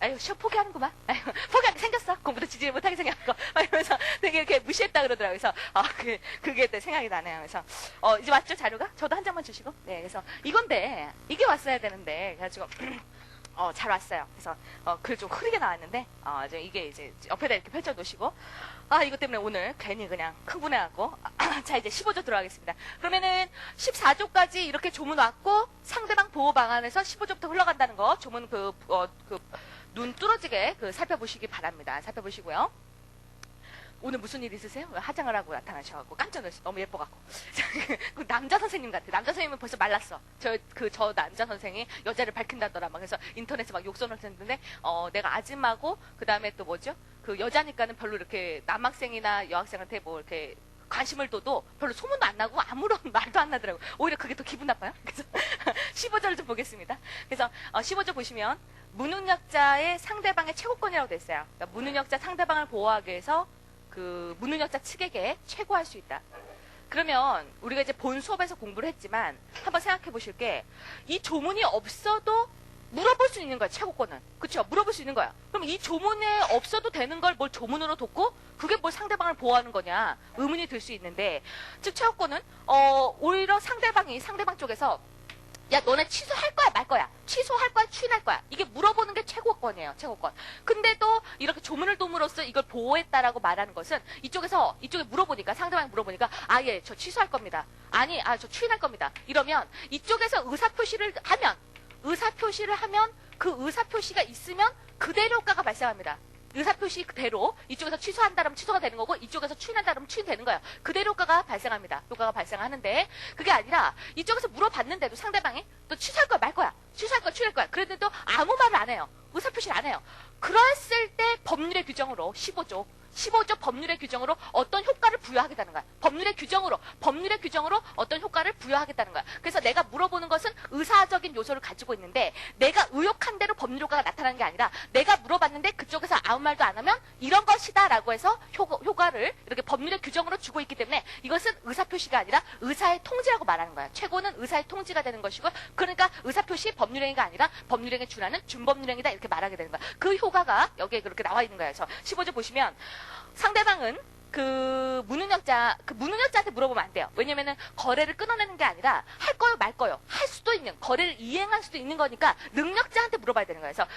Speaker 1: 아유, 시험 포기하는구만. 아유, 포기하게 생겼어. 공부도 지지를 못하게 생겼고. 막 이러면서 되게 이렇게 무시했다 그러더라고요. 그래서, 그게 또 생각이 나네요. 그래서, 이제 왔죠, 자료가? 저도 한 장만 주시고. 네, 그래서, 이건데, 이게 왔어야 되는데, 그래가지고, 잘 왔어요. 그래서, 글 좀 흐리게 나왔는데, 이게 이제 옆에다 이렇게 펼쳐 놓으시고, 이것 때문에 오늘 괜히 그냥 흥분해갖고, 자, 이제 15조 들어가겠습니다. 그러면은 14조까지 이렇게 조문 왔고, 상대방 보호 방안에서 15조부터 흘러간다는 거, 조문 눈 뚫어지게 살펴보시기 바랍니다. 살펴보시고요. 오늘 무슨 일 있으세요? 화장을 하고 나타나셔갖고 깜짝 놀랐어요. 너무 예뻐갖고. 그 남자 선생님 같아. 남자 선생님은 벌써 말랐어. 저 남자 선생이 여자를 밝힌다더라. 막 그래서 인터넷에 막 욕설을 했는데, 내가 아줌마고, 그 다음에 또 뭐죠? 그 여자니까는 별로 이렇게 남학생이나 여학생한테 뭐 이렇게 관심을 둬도 별로 소문도 안 나고 아무런 말도 안 나더라고요. 오히려 그게 더 기분 나빠요. 그래서 15조를 좀 보겠습니다. 그래서 15조 보시면 무능력자의 상대방의 최고권이라고 돼 있어요. 그러니까 무능력자 상대방을 보호하기 위해서 그 무능력자 측에게 최고할 수 있다. 그러면 우리가 이제 본 수업에서 공부를 했지만 한번 생각해 보실 게 이 조문이 없어도 물어볼 수 있는 거야, 최고권은. 그쵸? 물어볼 수 있는 거야. 그럼 이 조문에 없어도 되는 걸 뭘 조문으로 뒀고, 그게 뭘 상대방을 보호하는 거냐, 의문이 들 수 있는데, 즉, 최고권은, 오히려 상대방 쪽에서, 야, 너네 취소할 거야, 말 거야? 취소할 거야, 추인할 거야? 이게 물어보는 게 최고권이에요, 최고권. 근데도 이렇게 조문을 둠으로써 이걸 보호했다라고 말하는 것은 이쪽에 물어보니까, 상대방이 물어보니까, 예, 저 취소할 겁니다. 아니, 저 추인할 겁니다. 이러면 이쪽에서 의사표시를 하면 그 의사표시가 있으면 그대로 효과가 발생합니다. 의사표시 그대로 이쪽에서 취소한다면 취소가 되는 거고 이쪽에서 추인한다면 추인되는 거예요. 그대로 효과가 발생합니다. 효과가 발생하는데 그게 아니라 이쪽에서 물어봤는데도 상대방이 또 취소할 거야 말 거야. 취소할 거야 추인할 거야. 그랬는데도 아무 말을 안 해요. 의사표시를 안 해요. 그랬을 때 법률의 규정으로 15조 법률의 규정으로 어떤 효과를 부여하겠다는 거야. 법률의 규정으로 어떤 효과를 부여하겠다는 거야. 그래서 내가 물어보는 것은 의사적인 요소를 가지고 있는데 내가 의혹한 대로 법률 효과가 나타나는 게 아니라 내가 물어봤는데 그쪽에서 아무 말도 안 하면 이런 것이다 라고 해서 효과를 이렇게 법률의 규정으로 주고 있기 때문에 이것은 의사표시가 아니라 의사의 통지라고 말하는 거야. 최고는 의사의 통지가 되는 것이고 그러니까 의사표시 법률행위가 아니라 법률행위에 준하는 준법률행위다 이렇게 말하게 되는 거야. 그 효과가 여기에 그렇게 나와 있는 거예요. 그래서 15조 보시면 상대방은 그 무능력자한테 물어보면 안 돼요. 왜냐면은 거래를 끊어내는 게 아니라 할 거요 말 거요 할 수도 있는 거래를 이행할 수도 있는 거니까 능력자한테 물어봐야 되는 거예요. 그래서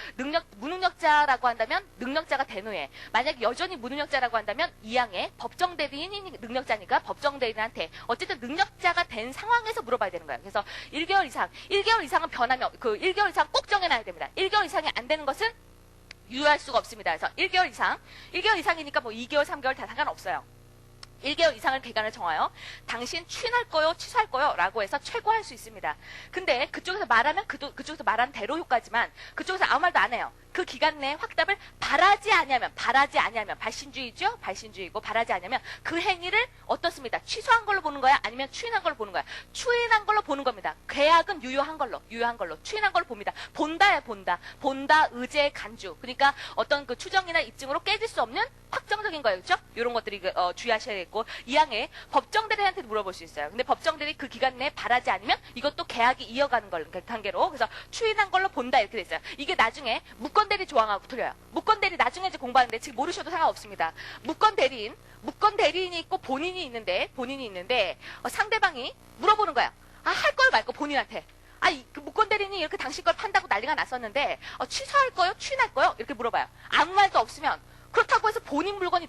Speaker 1: 무능력자라고 한다면 능력자가 된 후에 만약에 여전히 무능력자라고 한다면 이항에 법정 대리인이 능력자니까 법정 대리인한테 어쨌든 능력자가 된 상황에서 물어봐야 되는 거예요. 그래서 1개월 이상은 변하면 1개월 이상 꼭 정해놔야 됩니다. 1개월 이상이 안 되는 것은 유효할 수가 없습니다. 그래서 1개월 이상이니까 뭐 2개월, 3개월 다 상관없어요. 1개월 이상을 기간을 정하여 당신 추인할 거요, 취소할 거요 라고 해서 최고할 수 있습니다. 근데 그쪽에서 말하면 그쪽에서 말하는 대로 효과지만 그쪽에서 아무 말도 안 해요. 그 기간 내에 확답을 바라지 아니하면 발신주의죠? 발신주의고 바라지 아니하면 그 행위를 어떻습니다? 취소한 걸로 보는 거야? 아니면 추인한 걸로 보는 거야? 추인한 걸로 보는 겁니다. 계약은 유효한 걸로 추인한 걸로 봅니다. 본다, 의제, 간주. 그러니까 어떤 그 추정이나 입증으로 깨질 수 없는 확정적인 거예요. 그렇죠? 이런 것들이 주의하셔야겠고 이항에 법정 대리한테 물어볼 수 있어요. 근데 법정 대리 그 기간 내에 바라지 않으면 이것도 계약이 이어가는 걸 단계로 그래서 추인한 걸로 본다 이렇게 돼 있어요. 이게 나중에 무권 대리 조항하고 틀려요. 무권 대리 나중에 이제 공부하는데 지금 모르셔도 상관없습니다. 무권 대리인이 있고 본인이 있는데 상대방이 물어보는 거야. 할 걸 말 거 본인한테. 그 무권 대리인이 이렇게 당신 걸 판다고 난리가 났었는데 취소할 거요? 추인할 거요? 이렇게 물어봐요. 아무 말도 없으면 그렇다고 해서 본인 물건이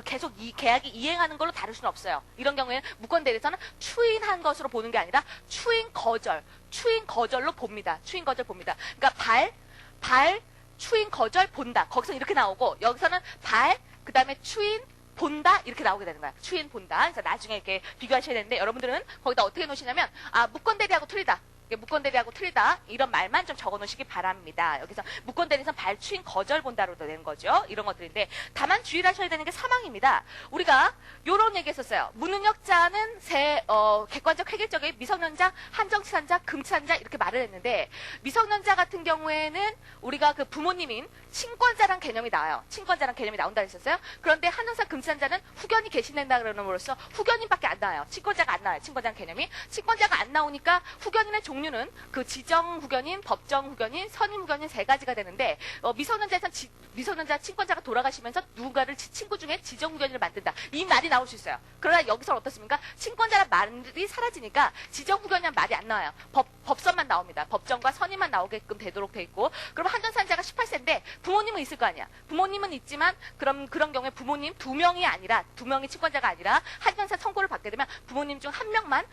Speaker 1: 계속 이 계약이 이행하는 걸로 다룰 수는 없어요. 이런 경우에는 무권대리에서는 추인한 것으로 보는 게 아니라 추인 거절로 봅니다. 추인 거절 봅니다. 그러니까 추인 거절 본다. 거기서 이렇게 나오고 여기서는 그 다음에 추인 본다 이렇게 나오게 되는 거야. 추인 본다. 그래서 나중에 이렇게 비교하셔야 되는데 여러분들은 거기다 어떻게 놓으시냐면 무권대리하고 틀리다. 무권대리하고 틀리다 이런 말만 좀 적어 놓으시기 바랍니다. 여기서 무권대리에서는 발추인 거절 본다로 되는 거죠. 이런 것들인데 다만 주의를 하셔야 되는 게 사망입니다. 우리가 요런 얘기 했었어요. 무능력자는 객관적 획일적인 미성년자, 한정치산자, 금치산자 이렇게 말을 했는데 미성년자 같은 경우에는 우리가 그 부모님인 친권자란 개념이 나와요. 친권자란 개념이 나온다 했었어요. 그런데 한정사 금치산자는 후견이 개신된다 그러는으로써 후견인밖에 안 나와요. 친권자가 안 나와요. 친권자란 개념이. 친권자가 안 나오니까 후견인의 종류는 그 지정 후견인, 법정 후견인, 선임 후견인 세 가지가 되는데 미성년자에서는 미성년자 친권자가 돌아가시면서 누군가를 친구 중에 지정 후견인을 만든다. 이 말이 나올 수 있어요. 그러나 여기서는 어떻습니까? 친권자란 말이 사라지니까 지정 후견이란 말이 안 나와요. 법선만 나옵니다. 법정과 선임만 나오게끔 되도록 돼 있고 그럼 한전산자가 18세인데 부모님은 있을 거 아니야. 부모님은 있지만 그런 경우에 부모님 두 명이 친권자가 아니라 한전사 선고를 받게 되면 부모님 중 한 명만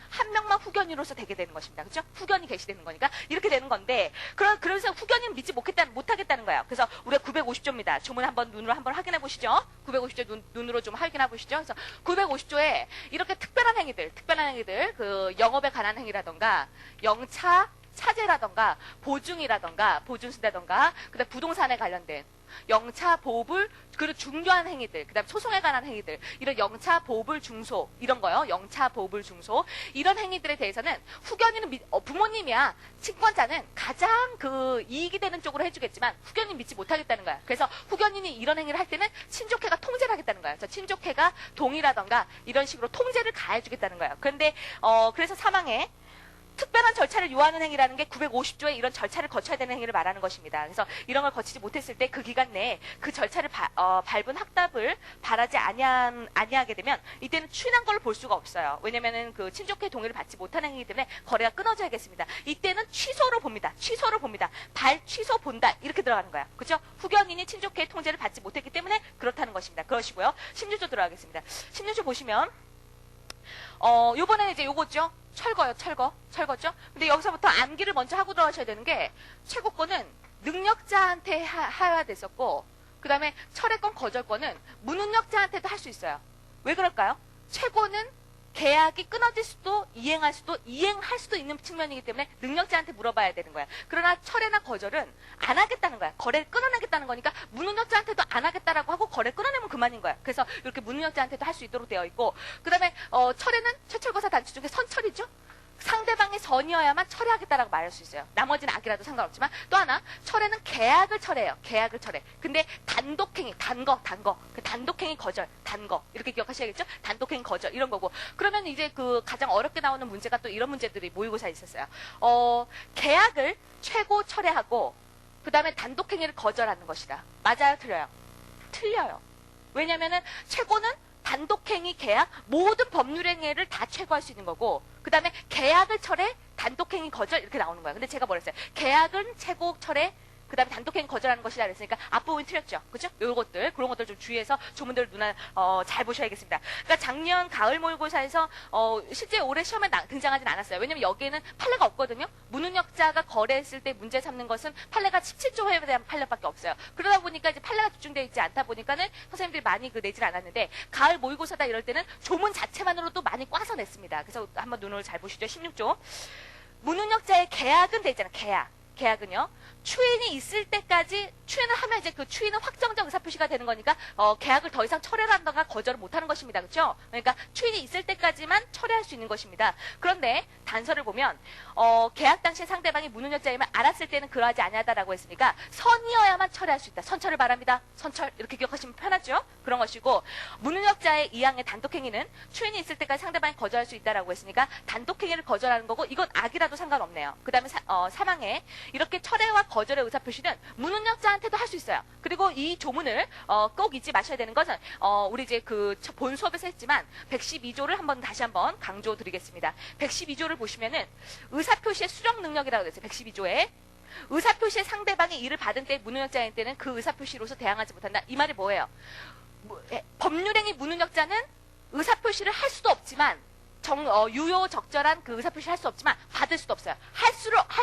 Speaker 1: 후견인으로서 되게 되는 것입니다. 그렇죠? 후견이 개시되는 거니까 이렇게 되는 건데 그래서 후견인 믿지 못하겠다는 거예요. 그래서 우리가 950조입니다. 조문 눈으로 한번 확인해 보시죠. 950조 눈으로 좀 확인해 보시죠. 그래서 950조에 이렇게 특별한 행위들 그 영업에 관한 행위라던가 영차 차제라던가 보증이라던가 그다음 부동산에 관련된 영차 보불 그리고 중요한 행위들 그다음 소송에 관한 행위들 이런 영차 보불 중소 이런 거요. 영차 보불 중소 이런 행위들에 대해서는 후견인은 부모님이야 친권자는 가장 그 이익이 되는 쪽으로 해주겠지만 후견인 믿지 못하겠다는 거야. 그래서 후견인이 이런 행위를 할 때는 친족회가 통제를 하겠다는 거야. 그래서 친족회가 동의라던가 이런 식으로 통제를 가해주겠다는 거야. 그런데 그래서 사망에 특별한 절차를 요하는 행위라는 게 950조에 이런 절차를 거쳐야 되는 행위를 말하는 것입니다. 그래서 이런 걸 거치지 못했을 때 그 기간 내에 그 절차를 밟은 확답을 바라지 아니하게 되면 이때는 추인한 걸로 볼 수가 없어요. 왜냐면은 그 친족회 동의를 받지 못하는 행위기 때문에 거래가 끊어져야겠습니다. 이때는 취소로 봅니다. 취소 본다 이렇게 들어가는 거야. 그렇죠? 후견인이 친족회 통제를 받지 못했기 때문에 그렇다는 것입니다. 그러시고요. 16조 들어가겠습니다. 16조 보시면 요번에는 이제 요거죠. 철거죠. 근데 여기서부터 암기를 먼저 하고 들어가셔야 되는 게 최고권은 능력자한테 해야 됐었고 그 다음에 철회권 거절권은 무능력자한테도 할 수 있어요. 왜 그럴까요? 최고는 계약이 끊어질 수도 이행할 수도 있는 측면이기 때문에 능력자한테 물어봐야 되는 거야. 그러나 철회나 거절은 안 하겠다는 거야. 거래를 끊어내겠다는 거니까 무능력자한테도 안 하겠다라고 하고 거래 끊어내면 그만인 거야. 그래서 이렇게 무능력자한테도 할 수 있도록 되어 있고 그 다음에 철회는 최철거사 단추 중에 선철이죠. 상대방의 선이어야만 철회하겠다라고 말할 수 있어요. 나머지는 악이라도 상관없지만 또 하나 철회는 계약을 철회해요. 근데 단독행위 그 단독행위 거절 이렇게 기억하셔야겠죠. 단독행위 거절 이런 거고 그러면 이제 그 가장 어렵게 나오는 문제가 또 이런 문제들이 모의고사에 있었어요. 계약을 최고 철회하고 그 다음에 단독행위를 거절하는 것이다. 맞아요, 틀려요. 왜냐면은 최고는 단독행위 계약 모든 법률행위를 다 최고할 수 있는 거고 그 다음에 계약을 철회 단독행위 거절 이렇게 나오는 거야. 근데 제가 뭐랬어요? 계약은 최고 철회 그 다음에 단독행위 거절하는 것이다 그랬으니까 앞부분이 틀렸죠. 그죠? 그런 것들 좀 주의해서 조문들 잘 보셔야겠습니다. 그러니까 작년 가을 모의고사에서 실제 올해 시험에 등장하진 않았어요. 왜냐면 여기에는 판례가 없거든요. 무능력자가 거래했을 때 문제 삼는 것은 판례가 17조에 대한 판례밖에 없어요. 그러다 보니까 이제 판례가 집중되어 있지 않다 보니까는 선생님들이 많이 내질 않았는데 가을 모의고사다 이럴 때는 조문 자체만으로도 많이 꽈서 냈습니다. 그래서 한번 눈을 잘 보시죠. 16조. 무능력자의 계약은 돼 있잖아. 계약은요. 추인이 있을 때까지 추인을 하면 이제 그 추인은 확정적 의사표시가 되는 거니까 계약을 더 이상 철회를 한다거나 거절을 못하는 것입니다. 그렇죠? 그러니까 추인이 있을 때까지만 철회할 수 있는 것입니다. 그런데 단서를 보면 계약 당시 상대방이 무능력자이면 알았을 때는 그러하지 아니하다라고 했으니까 선이어야만 철회할 수 있다. 선철을 바랍니다. 선철 이렇게 기억하시면 편하죠? 그런 것이고 무능력자의 이항의 단독행위는 추인이 있을 때까지 상대방이 거절할 수 있다라고 했으니까 단독행위를 거절하는 거고 이건 악이라도 상관없네요. 그 다음에 사망에 이렇게 철회와 거절의 의사표시는 무능력자한테도 할 수 있어요. 그리고 이 조문을 꼭 잊지 마셔야 되는 것은 우리 이제 그 본 수업에서 했지만 112조를 다시 한번 강조드리겠습니다. 112조를 보시면은 의사표시의 수령 능력이라고 되어 있어요. 112조에 의사표시의 상대방이 이를 받은 때 무능력자인 때는 그 의사표시로서 대항하지 못한다. 이 말이 뭐예요? 법률행위 무능력자는 의사표시를 할 수도 없지만 유효 적절한 그 의사표시를 할 수 없지만 받을 수도 없어요. 할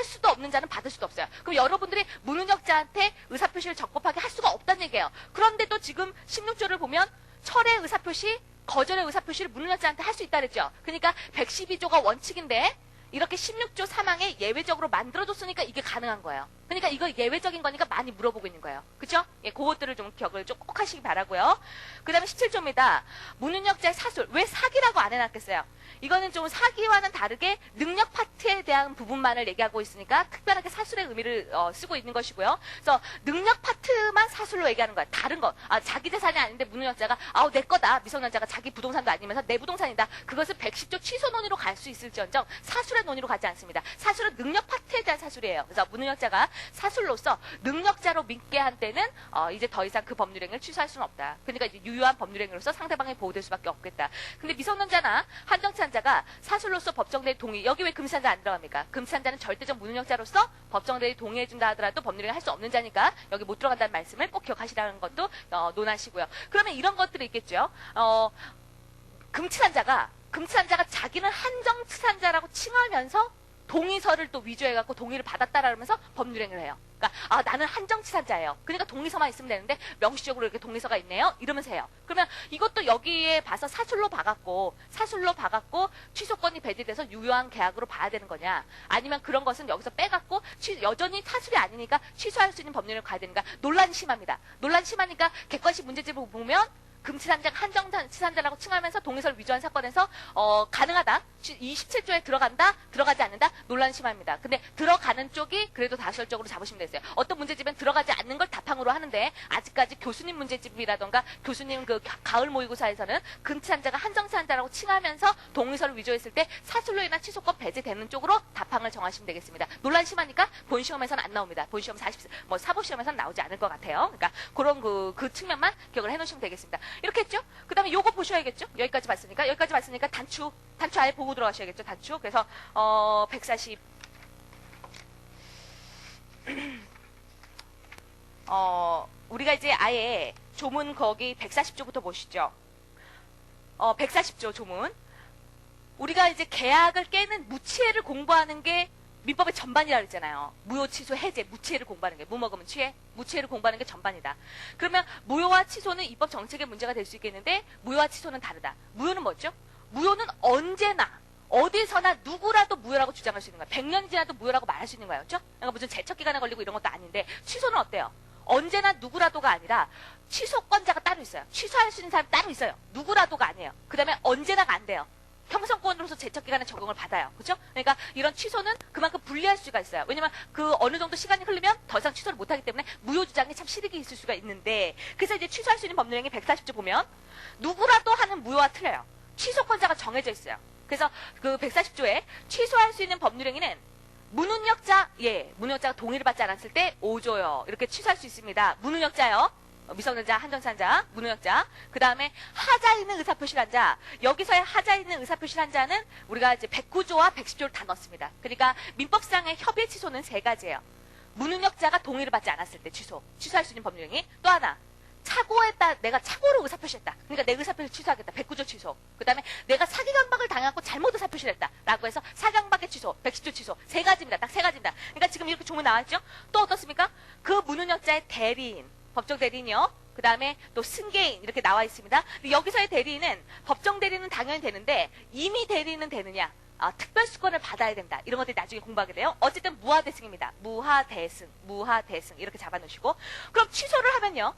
Speaker 1: 수도 없는 자는 받을 수도 없어요. 그럼 여러분들이 무능력자한테 의사표시를 적법하게 할 수가 없다는 얘기예요. 그런데도 지금 16조를 보면 철의 의사표시, 거절의 의사표시를 무능력자한테 할 수 있다 그랬죠. 그러니까 112조가 원칙인데 이렇게 16조 3항에 예외적으로 만들어줬으니까 이게 가능한 거예요. 그러니까 이거 예외적인 거니까 많이 물어보고 있는 거예요. 그죠? 예, 그것들을 좀 기억을 좀 꼭 하시기 바라고요. 그 다음에 17조입니다. 무능력자의 사술. 왜 사기라고 안 해놨겠어요? 이거는 좀 사기와는 다르게 능력 파트에 대한 부분만을 얘기하고 있으니까 특별하게 사술의 의미를 쓰고 있는 것이고요. 그래서 능력 파트만 사술로 얘기하는 거야. 다른 거. 자기 재산이 아닌데 무능력자가 내 거다. 미성년자가 자기 부동산도 아니면서 내 부동산이다. 그것은 110조 취소 논의로 갈 수 있을지언정 사술의 논의로 가지 않습니다. 사술은 능력 파트에 대한 사술이에요. 그래서 무능력자가 사술로서 능력자로 믿게 한 때는 이제 더 이상 그 법률행위를 취소할 수는 없다. 그러니까 이제 유효한 법률행위로서 상대방이 보호될 수밖에 없겠다. 근데 미성년자나 한정치한자가 사술로서 법정대리 동의, 여기 왜 금치한자 안 들어갑니까? 금치한자는 절대적 무능력자로서 법정대리 동의해준다 하더라도 법률행위 할 수 없는 자니까 여기 못 들어간다는 말씀을 꼭 기억하시라는 것도 논하시고요. 그러면 이런 것들이 있겠죠. 금치한자가 자기는 한정치산자라고 칭하면서 동의서를 또 위조해갖고 동의를 받았다라면서 법률행위를 해요. 그러니까 나는 한정치산자예요. 그러니까 동의서만 있으면 되는데 명시적으로 이렇게 동의서가 있네요. 이러면서 해요. 그러면 이것도 여기에 봐서 사술로 박았고 취소권이 배제돼서 유효한 계약으로 봐야 되는 거냐? 아니면 그런 것은 여기서 빼갖고 여전히 사술이 아니니까 취소할 수 있는 법률을 가야 되는가? 논란이 심합니다. 논란이 심하니까 객관식 문제집을 보면 금치산자가 한정치산자라고 칭하면서 동의서를 위조한 사건에서 가능하다. 이 17조에 들어간다, 들어가지 않는다. 논란이 심합니다. 근데 들어가는 쪽이 그래도 다수결적으로 잡으시면 되세요. 어떤 문제집은 들어가지 않는 걸 답항으로 하는데 아직까지 교수님 문제집이라던가 교수님 그 가을 모의고사에서는 금치산자가 한정치산자라고 칭하면서 동의서를 위조했을 때 사술로 인한 취소권 배제되는 쪽으로 답항을 정하시면 되겠습니다. 논란이 심하니까 본시험에서는 안 나옵니다. 본시험 사법시험에서는 나오지 않을 것 같아요. 그러니까 그런 그 측면만 기억을 해놓으시면 되겠습니다. 이렇게 했죠? 그 다음에 요거 보셔야겠죠? 여기까지 봤으니까 단추 아예 보고 들어가셔야겠죠? 단추. 그래서 140 우리가 이제 아예 조문 거기 140조부터 보시죠. 140조 조문. 우리가 이제 계약을 깨는 무치해를 공부하는 게 민법의 전반이라 그랬잖아요. 무효, 취소, 해제, 무치해를 공부하는 게. 무 먹으면 취해? 무치해를 공부하는 게 전반이다. 그러면 무효와 취소는 입법 정책의 문제가 될 수 있겠는데 무효와 취소는 다르다. 무효는 뭐죠? 무효는 언제나 어디서나 누구라도 무효라고 주장할 수 있는 거야. 100년이 지나도 무효라고 말할 수 있는 거예요. 그렇죠? 그러니까 무슨 제척기간에 걸리고 이런 것도 아닌데 취소는 어때요? 언제나 누구라도가 아니라 취소권자가 따로 있어요. 취소할 수 있는 사람이 따로 있어요. 누구라도가 아니에요. 그 다음에 언제나가 안 돼요. 형성권으로서 제척기간에 적용을 받아요. 그렇죠? 그러니까 이런 취소는 그만큼 불리할 수가 있어요. 왜냐면 그 어느 정도 시간이 흐르면 더 이상 취소를 못하기 때문에 무효 주장이 참 실익이 있을 수가 있는데 그래서 이제 취소할 수 있는 법률행위 140조 보면 누구라도 하는 무효와 틀려요. 취소권자가 정해져 있어요. 그래서 그 140조에 취소할 수 있는 법률행위는 무능력자가 동의를 받지 않았을 때 5조요. 이렇게 취소할 수 있습니다. 무능력자요. 미성년자, 한정치한자, 무능력자. 그 다음에 하자 있는 의사표시를 한 자. 여기서의 하자 있는 의사표시를 한 자는 우리가 이제 109조와 110조를 다 넣습니다. 그러니까 민법상의 협의 취소는 3가지예요. 무능력자가 동의를 받지 않았을 때 취소할 수 있는 법률행위. 또 하나. 내가 착오로 의사표시했다. 그러니까 내 의사표시 취소하겠다. 109조 취소. 그 다음에 내가 사기강박을 당하고 잘못 의사표시를 했다. 라고 해서 사기강박의 취소, 110조 취소. 3가지입니다. 딱 3가지입니다. 그러니까 지금 이렇게 조문 나왔죠? 또 어떻습니까? 그 무능력자의 대리인, 법정 대리인이요. 그 다음에 또 승계인 이렇게 나와 있습니다. 근데 여기서의 대리인은 법정 대리는 당연히 되는데 임의 대리인은 되느냐? 특별수권을 받아야 된다. 이런 것들이 나중에 공부하게 돼요. 어쨌든 무하대승입니다. 무하대승 이렇게 잡아놓으시고 그럼 취소를 하면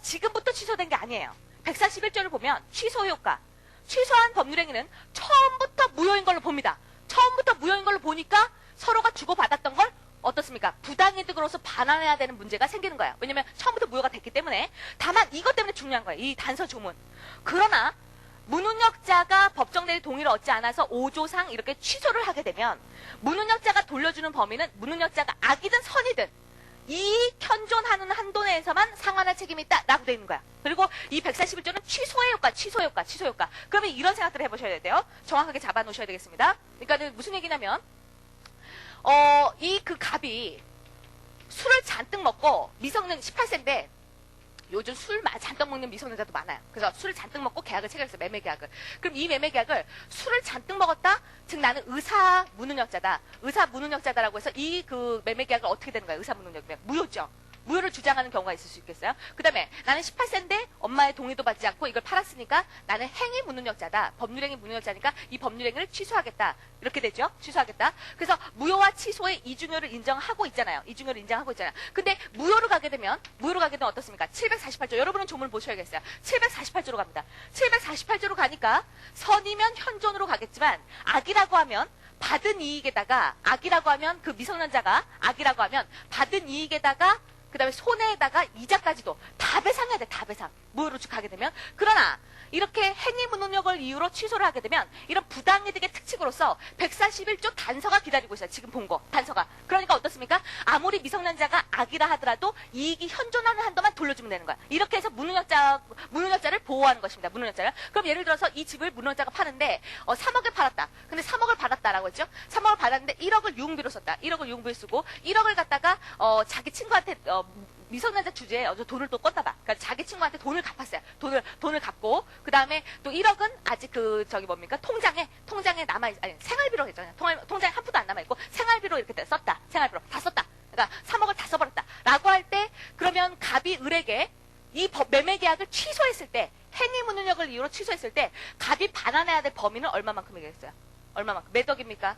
Speaker 1: 지금부터 취소된 게 아니에요. 141조를 보면 취소 효과. 취소한 법률행위는 처음부터 무효인 걸로 봅니다. 처음부터 무효인 걸로 보니까 서로가 주고받았던 걸 어떻습니까? 부당이득으로서 반환해야 되는 문제가 생기는 거예요. 왜냐면 처음부터 무효가 됐기 때문에. 다만 이것 때문에 중요한 거예요. 이 단서 조문. 그러나 무능력자가 법정대리 동의를 얻지 않아서 5조상 이렇게 취소를 하게 되면 무능력자가 돌려주는 범위는 무능력자가 악이든 선이든 이익 현존하는 한도 내에서만 상환할 책임이 있다라고 되어 있는 거야. 그리고 이 141조는 취소의 효과. 그러면 이런 생각들을 해보셔야 돼요. 정확하게 잡아놓으셔야 되겠습니다. 그러니까 무슨 얘기냐면 이 그 갑이 술을 잔뜩 먹고 미성년 18세인데 요즘 술 잔뜩 먹는 미성년자도 많아요. 그래서 술을 잔뜩 먹고 계약을 체결했어요. 매매 계약을. 그럼 이 매매 계약을 술을 잔뜩 먹었다? 즉 나는 의사 무능력자다. 의사 무능력자다라고 해서 이 그 매매 계약을 어떻게 되는 거예요? 의사 무능력자면 무효죠. 무효를 주장하는 경우가 있을 수 있겠어요? 그 다음에 나는 18세인데 엄마의 동의도 받지 않고 이걸 팔았으니까 나는 행위 무능력자다. 법률행위 무능력자니까 이 법률행위를 취소하겠다. 이렇게 되죠? 취소하겠다. 그래서 무효와 취소의 이중효를 인정하고 있잖아요. 이중효를 인정하고 있잖아요. 근데 무효로 가게 되면 어떻습니까? 748조. 여러분은 조문을 보셔야겠어요. 748조로 갑니다. 748조로 가니까 선이면 현존으로 가겠지만 악이라고 하면 받은 이익에다가 악이라고 하면 그 미성년자가 악이라고 하면 받은 이익에다가 그 다음에 손해에다가 이자까지도 다 배상해야 돼. 다 배상. 무효로 가게 되면. 그러나 이렇게 행위 무능력을 이유로 취소를 하게 되면 이런 부당이득의 특칙으로서 141조 단서가 기다리고 있어요. 지금 본 거. 단서가. 그러니까 어떻습니까? 아무리 미성년자가 악이라 하더라도 이익이 현존하는 한도만 돌려주면 되는 거야. 이렇게 해서 무능력자를 보호하는 것입니다. 무능력자를. 그럼 예를 들어서 이 집을 무능력자가 파는데 3억에 팔았다. 근데 3억을 받았다라고 했죠. 3억을 받았는데 1억을 유흥비로 썼다. 1억을 유흥비로 쓰고 1억을 갖다가 자기 친구한테 미성년자 주제에 돈을 또 껐나 봐. 그러니까 자기 친구한테 돈을 갚았어요. 돈을 갚고 그 다음에 또 1억은 아직 통장에 생활비로 했잖아요. 통장에 한 푼도 안 남아 있고 생활비로 이렇게 썼다. 생활비로 다 썼다. 그러니까 3억을 다 써버렸다라고 할 때 그러면 갑이 을에게 이 매매 계약을 취소했을 때 행위 무능력을 이유로 취소했을 때 갑이 반환해야 될 범위는 얼마만큼이겠어요? 얼마만큼? 몇 억입니까?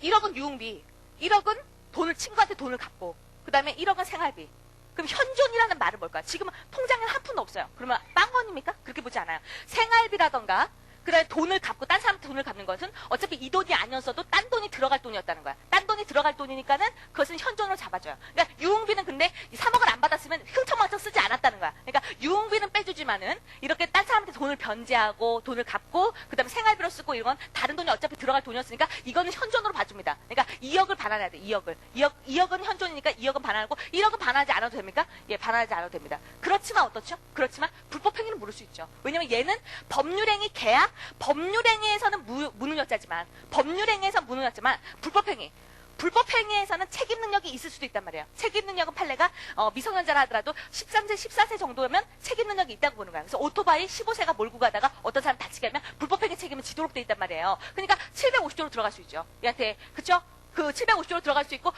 Speaker 1: 1억은 유흥비, 1억은 친구한테 돈을 갚고, 그 다음에 1억은 생활비. 그럼 현존이라는 말은 뭘까요? 지금은 통장에는 한 푼도 없어요. 그러면 빵원입니까? 그렇게 보지 않아요. 생활비라던가, 그 다음에 돈을 갚고, 딴 사람한테 돈을 갚는 것은 어차피 이 돈이 아니었어도 딴 돈이 들어갈 돈이었다는 거야. 딴 돈이 들어갈 돈이니까는 그것은 현존으로 잡아줘요. 그러니까 유흥비는 근데 3억을 안 받았으면 흥청망청 쓰지 않았다는 거야. 그러니까 유흥비는 빼주지만은 이렇게 딴 사람한테 돈을 변제하고, 돈을 갚고, 그 다음에 생활비로 쓰고 이건 다른 돈이 어차피 들어갈 돈이었으니까 이거는 현존으로 봐줍니다. 그러니까 2억을 반환해야 돼. 2억은 현존이니까 2억은 반환하고 1억은 반환하지 않아도 됩니까? 예, 반환하지 않아도 됩니다. 그렇지만 어떻죠? 그렇지만 불법행위는 모를 수 있죠. 왜냐면 얘는 법률행위 계약, 법률행위에서는 무능력자지만 불법행위에서는 책임 능력이 있을 수도 있단 말이에요. 책임 능력은 판례가 미성년자라 하더라도 13세, 14세 정도면 책임 능력이 있다고 보는 거야. 그래서 오토바이 15세가 몰고 가다가 어떤 사람 다치게 하면 불법행위 책임은 지도록 돼 있단 말이에요. 그러니까 750조로 들어갈 수 있죠. 얘한테 그쵸? 그 750조로 들어갈 수 있고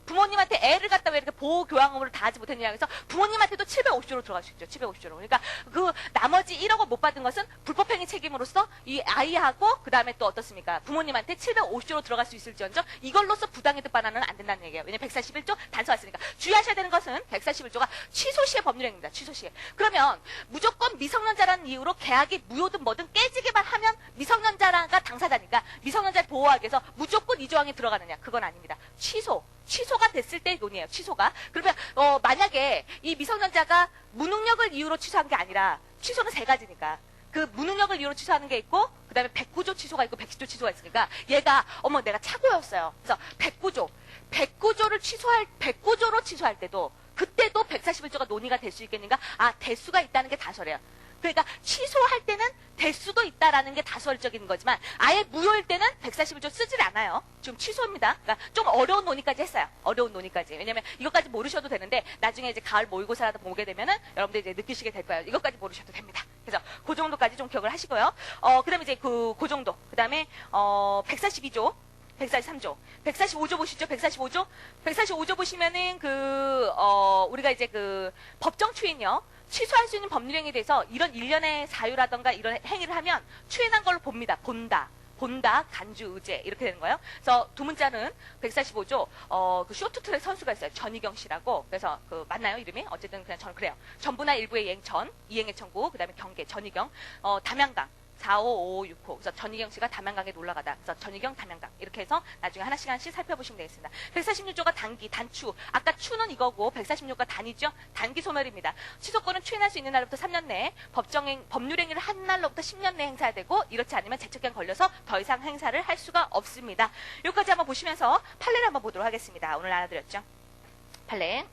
Speaker 1: 부모님한테 애를 갖다 왜 이렇게 보호 교양업을 다 하지 못했느냐 해서 부모님한테도 750조로 들어갈 수 있죠. 750조로. 그러니까 그 나머지 1억을 못 받은 것은 불법행위 책임으로서 이 아이하고 그 다음에 또 어떻습니까? 부모님한테 750조로 들어갈 수 있을지언정 이걸로서 부당이득 반환은 안 된다는 얘기예요. 왜냐면 141조 단서가 있으니까. 주의하셔야 되는 것은 141조가 취소 시의 법률행위입니다. 취소 시에. 그러면 무조건 미성년자라는 이유로 계약이 무효든 뭐든 깨지기만 하면 미성년자가 당사자니까 미성년자를 보호하기 위해서 무조건 이 조항이 들어가느냐? 그건 아닙니다. 취소가 됐을 때 논의예요. 취소가. 그러면 만약에 이 미성년자가 무능력을 이유로 취소한 게 아니라 취소는 세 가지니까. 그 무능력을 이유로 취소하는 게 있고 그다음에 109조 취소가 있고 110조 취소가 있으니까 얘가 내가 착오였어요. 그래서 109조로 취소할 때도 그때도 141조가 논의가 될 수 있겠는가? 대수가 있다는 게 다소래요. 그러니까 취소할 때는 될 수도 있다라는 게 다소적인 거지만 아예 무효일 때는 141조 쓰질 않아요. 지금 취소입니다. 그러니까 좀 어려운 논의까지 했어요. 어려운 논의까지. 왜냐면 이것까지 모르셔도 되는데 나중에 이제 가을 모의고사라도 보게 되면은 여러분들 이제 느끼시게 될 거예요. 이것까지 모르셔도 됩니다. 그래서 그 정도까지 좀 기억을 하시고요. 그다음에 이제 그 정도. 그다음에 142조 143조. 145조 보시죠. 145조. 145조 보시면은 우리가 이제 법정 추인요. 취소할 수 있는 법률행위에 대해서 이런 일련의 사유라던가 이런 행위를 하면 추인한 걸로 봅니다. 본다, 간주, 의제 이렇게 되는 거예요. 그래서 두 문자는 145조 그 쇼트트랙 선수가 있어요. 전희경 씨라고. 그래서 맞나요 이름이? 어쨌든 그냥 저는 그래요. 전부나 일부의 이행의 청구, 그다음에 경계, 전희경, 담양강. 455565. 그래서 전희경 씨가 담양강에 놀러 가다. 그래서 전희경, 담양강. 이렇게 해서 나중에 하나씩 살펴보시면 되겠습니다. 146조가 단추. 아까 추는 이거고 146조가 단이죠? 단기 소멸입니다. 취소권은 추인할 수 있는 날부터 3년 내에 법률행위를 한 날로부터 10년 내에 행사해야 되고 이렇지 않으면 제척기한 걸려서 더 이상 행사를 할 수가 없습니다. 여기까지 한번 보시면서 판례를 한번 보도록 하겠습니다. 오늘 알아드렸죠? 판례.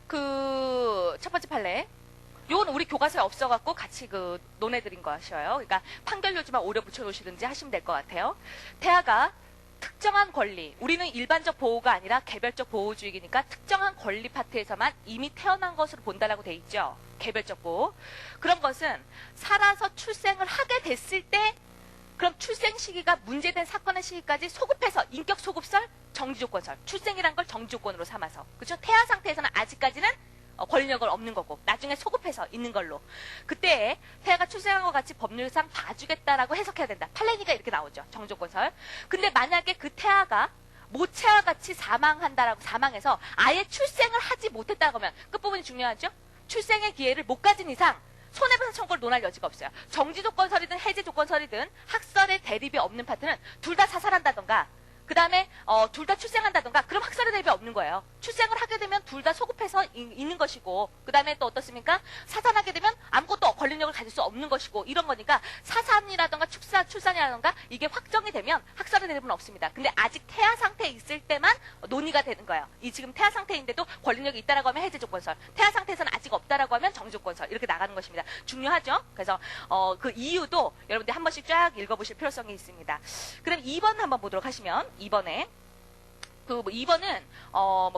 Speaker 1: 첫 번째 판례. 요건 우리 교과서에 없어갖고 같이 논해드린 것이에요. 그러니까 판결료지만 오려 붙여놓으시든지 하시면 될 것 같아요. 태아가 특정한 권리, 우리는 일반적 보호가 아니라 개별적 보호주의니까 특정한 권리 파트에서만 이미 태어난 것으로 본다라고 돼 있죠. 개별적 보호. 그런 것은 살아서 출생을 하게 됐을 때 그럼 출생 시기가 문제된 사건의 시기까지 소급해서 인격 소급설, 정지조건설, 출생이란 걸 정지조건으로 삼아서 그렇죠? 태아 상태에서는 아직까지는 권력을 없는 거고 나중에 소급해서 있는 걸로 그때 태아가 출생한 것 같이 법률상 봐주겠다라고 해석해야 된다. 판례니까 이렇게 나오죠. 정조건설. 근데 만약에 그 태아가 모체와 같이 사망해서 아예 출생을 하지 못했다고 하면 끝부분이 중요하죠. 출생의 기회를 못 가진 이상 손해배상 청구를 논할 여지가 없어요. 정지조건설이든 해제조건설이든 학설의 대립이 없는 파트는 둘 다 사살한다던가 그 다음에 둘 다 출생한다던가 그럼 학설의 대립이 없는 거예요. 출생을 하게 되면 둘 다 소급해서 있는 것이고 그 다음에 또 어떻습니까? 사산하게 되면 아무것도 권력을 가질 수 없는 것이고 이런 거니까 사산이라던가 출산이라던가 이게 확정이 되면 학설의 대립은 없습니다. 근데 아직 태아 상태에 있을 때만 논의가 되는 거예요. 이 지금 태아 상태인데도 권력이 있다라고 하면 해제조건설, 태아 상태에서는 아직 없다라고 하면 정지조건설 이렇게 나가는 것입니다. 중요하죠? 그래서 그 이유도 여러분들 한 번씩 쫙 읽어보실 필요성이 있습니다. 그럼 2번 한번 보도록 하시면 2번에 2번은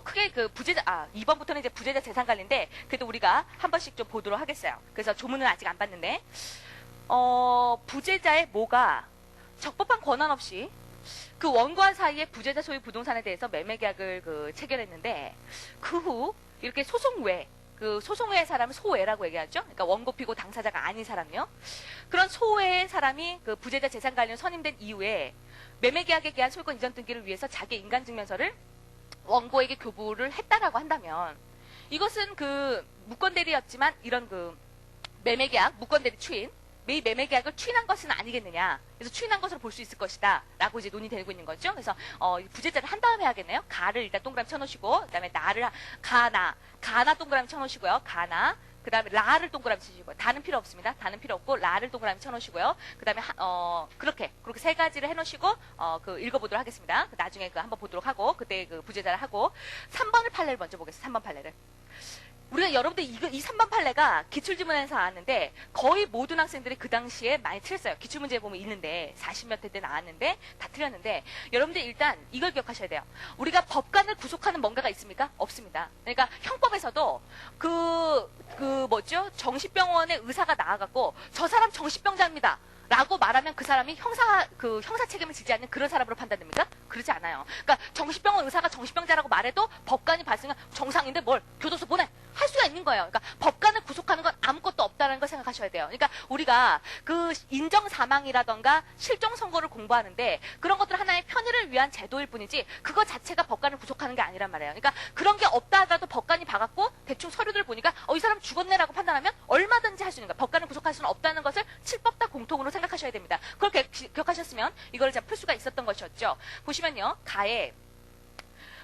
Speaker 1: 크게 2번부터는 이제 부재자 재산 관리인데 그래도 우리가 한 번씩 좀 보도록 하겠어요. 그래서 조문은 아직 안 봤는데 부재자의 모가 적법한 권한 없이 그 원고와 사이에 부재자 소유 부동산에 대해서 매매 계약을 체결했는데 그 후 이렇게 소송 외 소송외의 사람은 소외라고 얘기하죠. 그러니까 원고피고 당사자가 아닌 사람이요. 그런 소외의 사람이 그 부재자 재산 관련 선임된 이후에 매매계약에 대한 소유권 이전 등기를 위해서 자기 인간증명서를 원고에게 교부를 했다라고 한다면 이것은 그 무권대리였지만 이런 그 매매계약, 무권대리 추인, 이 매매계약을 추인한 것은 아니겠느냐. 그래서 추인한 것으로 볼 수 있을 것이다. 라고 이제 논의되고 있는 거죠. 그래서 부재자를 한 다음에 하겠네요. 가를 일단 동그라미 쳐놓으시고 그 다음에 나를 가나 동그라미 쳐놓으시고요. 가나 그 다음에 라를 동그라미 치시고요. 다는 필요 없습니다. 다는 필요 없고 라를 동그라미 쳐놓으시고요. 그 다음에 그렇게 세 가지를 해놓으시고 읽어보도록 하겠습니다. 나중에 한번 보도록 하고 그때 그 부재자를 하고 3번을 판례를 먼저 보겠습니다. 3번 판례를. 우리가 여러분들 이 3번 판례가 기출지문에서 나왔는데 거의 모든 학생들이 그 당시에 많이 틀렸어요. 기출문제에 보면 있는데 40몇 회 때 나왔는데 다 틀렸는데 여러분들 일단 이걸 기억하셔야 돼요. 우리가 법관을 구속하는 뭔가가 있습니까? 없습니다. 그러니까 형법에서도 정신병원의 의사가 나와갖고 저 사람 정신병자입니다. 라고 말하면 그 사람이 형사 책임을 지지 않는 그런 사람으로 판단됩니까? 그러지 않아요. 그러니까 정신병원 의사가 정신병자라고 말해도 법관이 봤으면 정상인데 뭘 교도소 보내 할 수가 있는 거예요. 그러니까 법관을 구속하는 건 아무것도 없다는 걸 생각하셔야 돼요. 그러니까 우리가 그 인정 사망이라던가 실종 선고를 공부하는데 그런 것들 하나의 편의를 위한 제도일 뿐이지 그거 자체가 법관을 구속하는 게 아니란 말이에요. 그러니까 그런 게 없다 하더라도 법관이 봐갖고 대충 서류들 보니까 이 사람 죽었네라고 판단하면 얼마든지 할 수 있는 거예요. 법관을 구속할 수는 없다는 것을 칠법다 공통으로 생각하셔야 됩니다. 그걸 기억하셨으면 이걸 풀 수가 있었던 것이었죠. 보시면요. 가에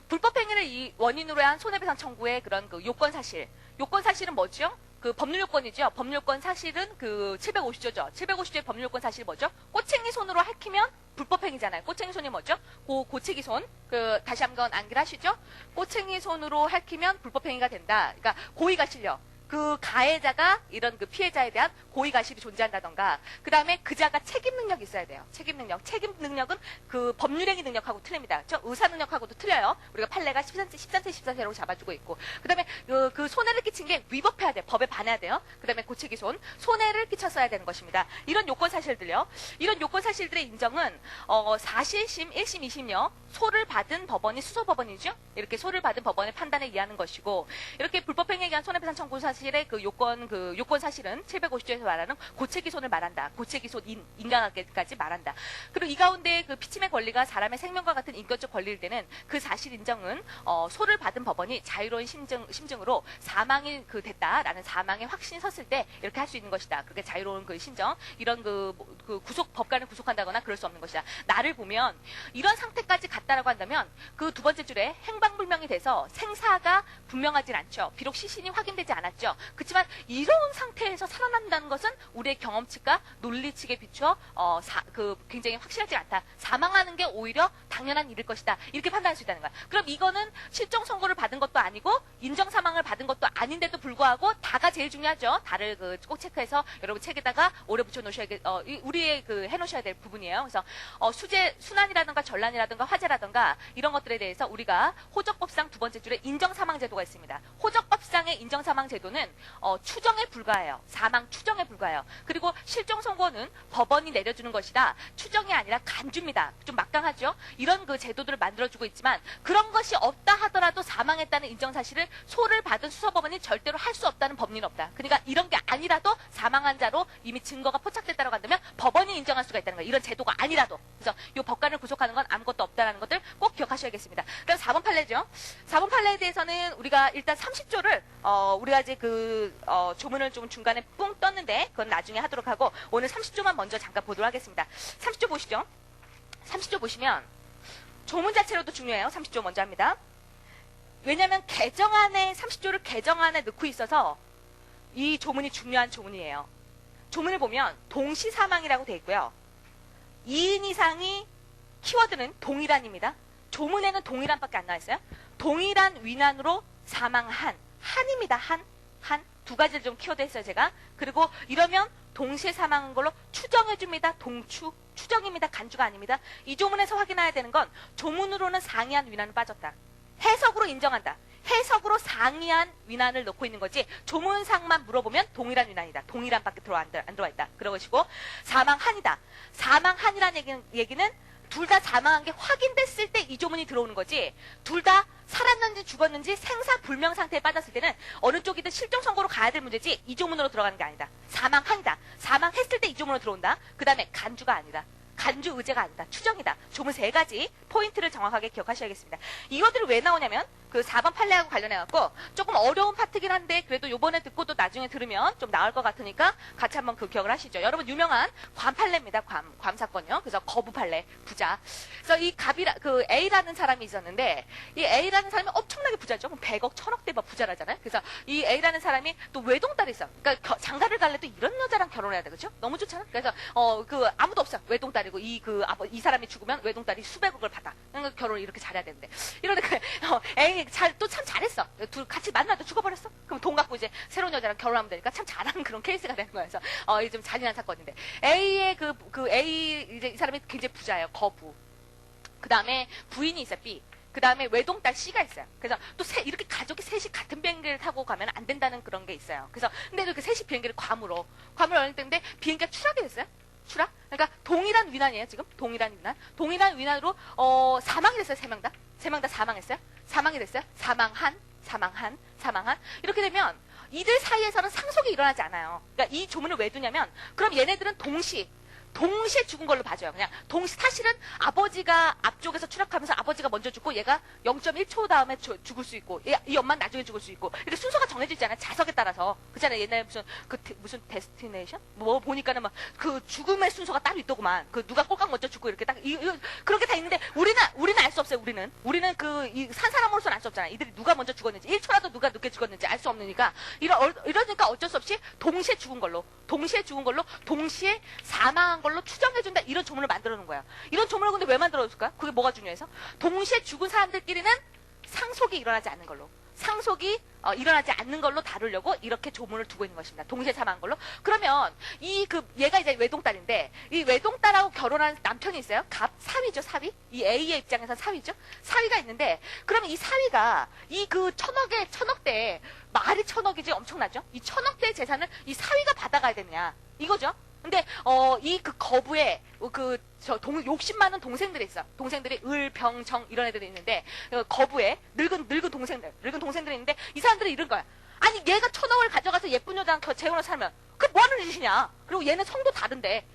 Speaker 1: 불법행위를 원인으로 한 손해배상 청구의 그런 그 요건 사실은 뭐죠? 그 법률 요건이죠. 법률 요건 사실은 그 750조죠. 750조의 법률 요건 사실이 뭐죠? 꼬챙이 손으로 핥히면 불법행위잖아요. 꼬챙이 손이 뭐죠? 고체기 손. 다시 한번 암기를 하시죠? 꼬챙이 손으로 핥히면 불법행위가 된다. 그러니까 고의가 실려. 그 가해자가 이런 그 피해자에 대한 고의가실이 존재한다던가 그 다음에 그자가 책임 능력이 있어야 돼요. 책임 능력은 그 법률행위 능력하고 틀립니다. 의사 능력하고도 틀려요. 우리가 판례가 13세라고 잡아주고 있고 그 다음에 그 손해를 끼친 게 위법해야 돼요. 법에 반해야 돼요. 그 다음에 고체기 손해를 끼쳤어야 되는 것입니다. 이런 요건 사실들요. 이런 요건 사실들의 인정은 사실심 1심 2심요. 소를 받은 법원이 수소법원이죠. 이렇게 소를 받은 법원의 판단에 의하는 것이고 이렇게 불법행위에 의한 손해배상 청구 사실의 그 요건 사실은 750조에서 말하는 고체기손을 말한다. 고체기손 인간관계까지 말한다. 그리고 이 가운데 그 피침의 권리가 사람의 생명과 같은 인격적 권리일 때는 그 사실 인정은 소를 받은 법원이 자유로운 심증으로 사망이 됐다라는 사망의 확신이 섰을 때 이렇게 할 수 있는 것이다. 그렇게 자유로운 그 심정 이런 그 법관을 구속한다거나 그럴 수 없는 것이다. 나를 보면 이런 상태까지 갔다라고 한다면 그 두 번째 줄에 행방불명이 돼서 생사가 분명하진 않죠. 비록 시신이 확인되지 않았죠. 거죠. 그렇지만 이런 상태에서 살아난다는 것은 우리의 경험치가 논리측에 비추어 굉장히 확실하지 않다. 사망하는 게 오히려 당연한 일일 것이다. 이렇게 판단할 수 있다는 거야. 그럼 이거는 실종 선고를 받은 것도 아니고 인정 사망을 받은 것도 아닌데도 불구하고 다가 제일 중요하죠. 다를 꼭 체크해서 여러분 책에다가 오래 붙여놓으셔야 우리의 해놓으셔야 될 부분이에요. 그래서 순환이라든가 전란이라든가 화재라든가 이런 것들에 대해서 우리가 호적법상 두 번째 줄에 인정사망제도가 있습니다. 호적법상의 인정사망제도는 추정에 불과해요. 사망 추정에 불과해요. 그리고 실종 선고는 법원이 내려주는 것이라 추정이 아니라 간주입니다. 좀 막강하죠. 이런 제도들을 만들어주고 있지만 그런 것이 없다 하더라도 사망했다는 인정사실을 소를 받은 수사법원이 절대로 할 수 없다는 법리는 없다. 그러니까 이런 게 아니라도 사망한 자로 이미 증거가 포착됐다고 한다면 법원이 인정할 수가 있다는 거예요. 이런 제도가 아니라도. 그래서 이 법관을 구속하는 건 아무것도 없다는 것들 꼭 기억하셔야겠습니다. 그럼 4번 판례죠. 4번 판례에 대해서는 우리가 일단 30조를 우리가 이제 조문을 좀 중간에 뿡 떴는데 그건 나중에 하도록 하고 오늘 30조만 먼저 잠깐 보도록 하겠습니다. 30조 보시죠. 30조 보시면 조문 자체로도 중요해요. 30조 먼저 합니다. 왜냐하면 30조를 개정안에 넣고 있어서 이 조문이 중요한 조문이에요. 조문을 보면 동시사망이라고 되어 있고요. 2인 이상이 키워드는 동일한입니다. 조문에는 동일한밖에 안 나와 있어요. 동일한 위난으로 사망한 한입니다. 한 두 가지를 좀 키워드 했어요 제가. 그리고 이러면 동시에 사망한 걸로 추정해줍니다. 추정입니다. 간주가 아닙니다. 이 조문에서 확인해야 되는 건 조문으로는 상이한 위난은 빠졌다. 해석으로 인정한다. 해석으로 상이한 위난을 넣고 있는 거지 조문상만 물어보면 동일한 위난이다. 동일한밖에 안 들어와 있다. 그러시고 사망한이다. 사망한이라는 얘기는 둘 다 사망한 게 확인됐을 때 이 조문이 들어오는 거지 둘 다 살았는지 죽었는지 생사불명 상태에 빠졌을 때는 어느 쪽이든 실종 선고로 가야 될 문제지 이 조문으로 들어가는 게 아니다. 사망한이다. 사망했을 때 이 조문으로 들어온다. 그 다음에 간주가 아니다. 간주 의제가 아니다. 추정이다. 조문 3가지 포인트를 정확하게 기억하셔야겠습니다. 이것들이 왜 나오냐면 그 4번 판례하고 관련해갖고 조금 어려운 파트긴 한데 그래도 요번에 듣고도 나중에 들으면 좀 나을 것 같으니까 같이 한번 그 기억을 하시죠. 여러분 유명한 괌 판례입니다. 괌 사건요. 그래서 거부 판례 부자. 그래서 이 A라는 사람이 있었는데 이 A라는 사람이 엄청나게 부자죠. 100억, 1000억대 막 부자라잖아요. 그래서 이 A라는 사람이 또 외동딸이 있어. 그러니까 장가를 갈래도 이런 여자랑 결혼해야 돼, 그렇죠? 너무 좋잖아. 그래서 아무도 없어. 외동딸이고 이 사람이 죽으면 외동딸이 수백억을 받아. 그러니까 결혼을 이렇게 잘해야 되는데 이러니까 A 또 참 잘했어. 둘 같이 만나도 죽어버렸어. 그럼 돈 갖고 이제 새로운 여자랑 결혼하면 되니까 참 잘하는 그런 케이스가 되는 거예요. 그래서 이게 좀 잔인한 사건인데 A의 A 이제 이 사람이 굉장히 부자예요. 거부. 그 다음에 부인이 있어요. B. 그 다음에 외동딸 C가 있어요. 그래서 또 이렇게 가족이 셋이 같은 비행기를 타고 가면 안 된다는 그런 게 있어요. 그래서 근데 이렇게 셋이 비행기를 괌으로 여행했는데 비행기가 추락이 됐어요. 추락? 그러니까 동일한 위난이에요. 지금 동일한 위난으로 사망이 됐어요. 3명 다. 3명 다 사망했어요. 사망이 됐어요. 사망한. 이렇게 되면 이들 사이에서는 상속이 일어나지 않아요. 그러니까 이 조문을 왜 두냐면 그럼 얘네들은 동시에 죽은 걸로 봐줘요. 그냥 사실은 아버지가 앞쪽에서 추락하면서 아버지가 먼저 죽고 얘가 0.1초 다음에 죽을 수 있고 이 엄마는 나중에 죽을 수 있고 이렇게 순서가 정해져 있잖아요. 자석에 따라서. 그잖아요. 옛날에 무슨 데스티네이션? 뭐 보니까는 막 그 죽음의 순서가 따로 있더구만. 누가 꼴깍 먼저 죽고 이렇게 딱 그렇게 다 있는데 우리는 알 수 없어요. 우리는 산 사람으로서는 알 수 없잖아요. 이들이 누가 먼저 죽었는지 1초라도 누가 늦게 죽었는지 알 수 없으니까 이러니까 어쩔 수 없이 동시에 죽은 걸로 동시에 사망한 걸로 추정해준다. 이런 조문을 만들어 놓은 거예요. 이런 조문을 근데 왜 만들어 놨을까? 그게 뭐가 중요해서? 동시에 죽은 사람들끼리는 상속이 일어나지 않는 걸로. 일어나지 않는 걸로 다루려고 이렇게 조문을 두고 있는 것입니다. 동시에 사망한 걸로. 그러면 얘가 이제 외동딸인데 이 외동딸하고 결혼한 남편이 있어요. 사위죠, 사위. 이 A의 입장에서 사위죠. 사위가 있는데 그러면 이 사위가 천억대 말이 천억이지 엄청나죠. 이 천억대의 재산을 이 사위가 받아가야 되느냐 이거죠. 근데 거부에 욕심 많은 동생들이 있어. 동생들이 을, 병, 정 이런 애들이 있는데 거부에 늙은 동생들이 있는데 이 사람들이 이런 거야. 아니 얘가 1000억을 가져가서 예쁜 여자랑 재혼을 살면 그 뭐 하는 짓이냐. 그리고 얘는 성도 다른데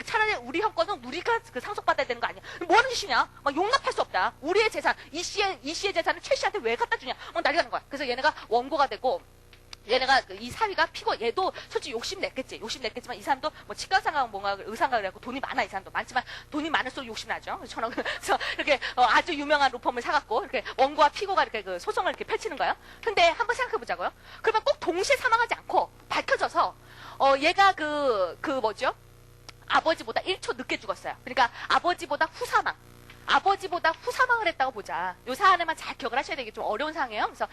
Speaker 1: 차라리 우리 형 거는 우리가 상속받아야 되는 거 아니야. 뭐 하는 짓이냐. 막 용납할 수 없다. 우리의 재산 이 씨의 재산을 최 씨한테 왜 갖다 주냐. 난리가 난 거야. 그래서 얘네가 원고가 되고 얘네가 이 사위가 피고 얘도 솔직히 욕심 냈겠지만 이 사람도 뭐 치과상가 뭔가 의상가 그래갖고 돈이 많아. 이 사람도 많지만 돈이 많을수록 욕심 나죠. 저는 그래서 이렇게 아주 유명한 로펌을 사갖고 이렇게 원고와 피고가 이렇게 그 소송을 이렇게 펼치는 거예요. 근데 한번 생각해 보자고요. 그러면 꼭 동시에 사망하지 않고 밝혀져서 얘가 뭐죠? 아버지보다 1초 늦게 죽었어요. 그러니까 아버지보다 후사망을 했다고 보자. 요 사안에만 잘 기억을 하셔야 되게 좀 어려운 상황이에요. 그래서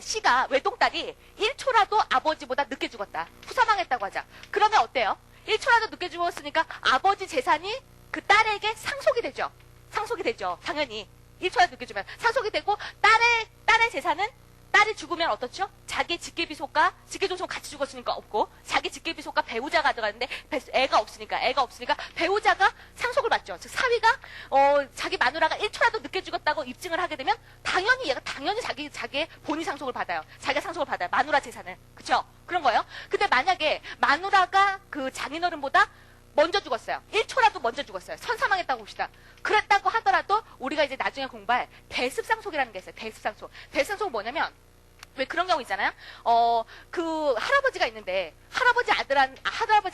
Speaker 1: 씨가 외동딸이 1초라도 아버지보다 늦게 죽었다. 후사망했다고 하자. 그러면 어때요? 1초라도 늦게 죽었으니까 아버지 재산이 그 딸에게 상속이 되죠. 당연히 1초라도 늦게 주면 상속이 되고 딸의 재산은 딸이 죽으면 어떻죠? 자기 직계비속과 직계종속 같이 죽었으니까 없고 자기 직계비속과 배우자가 가져가는데 애가 없으니까 배우자가 상속을 받죠. 즉 사위가 자기 마누라가 1초라도 늦게 죽었다고 입증을 하게 되면 당연히 얘가 자기의 본인 상속을 받아요. 자기가 상속을 받아요. 마누라 재산을. 그쵸? 그런 거예요. 근데 만약에 마누라가 그 장인어른보다 먼저 죽었어요. 1초라도 먼저 죽었어요. 선사망했다고 봅시다. 그랬다고 하더라도 우리가 이제 나중에 공부할 대습상속이라는 게 있어요. 대습상속은 뭐냐면 왜 그런 경우 있잖아요. 그 할아버지가 있는데 할아버지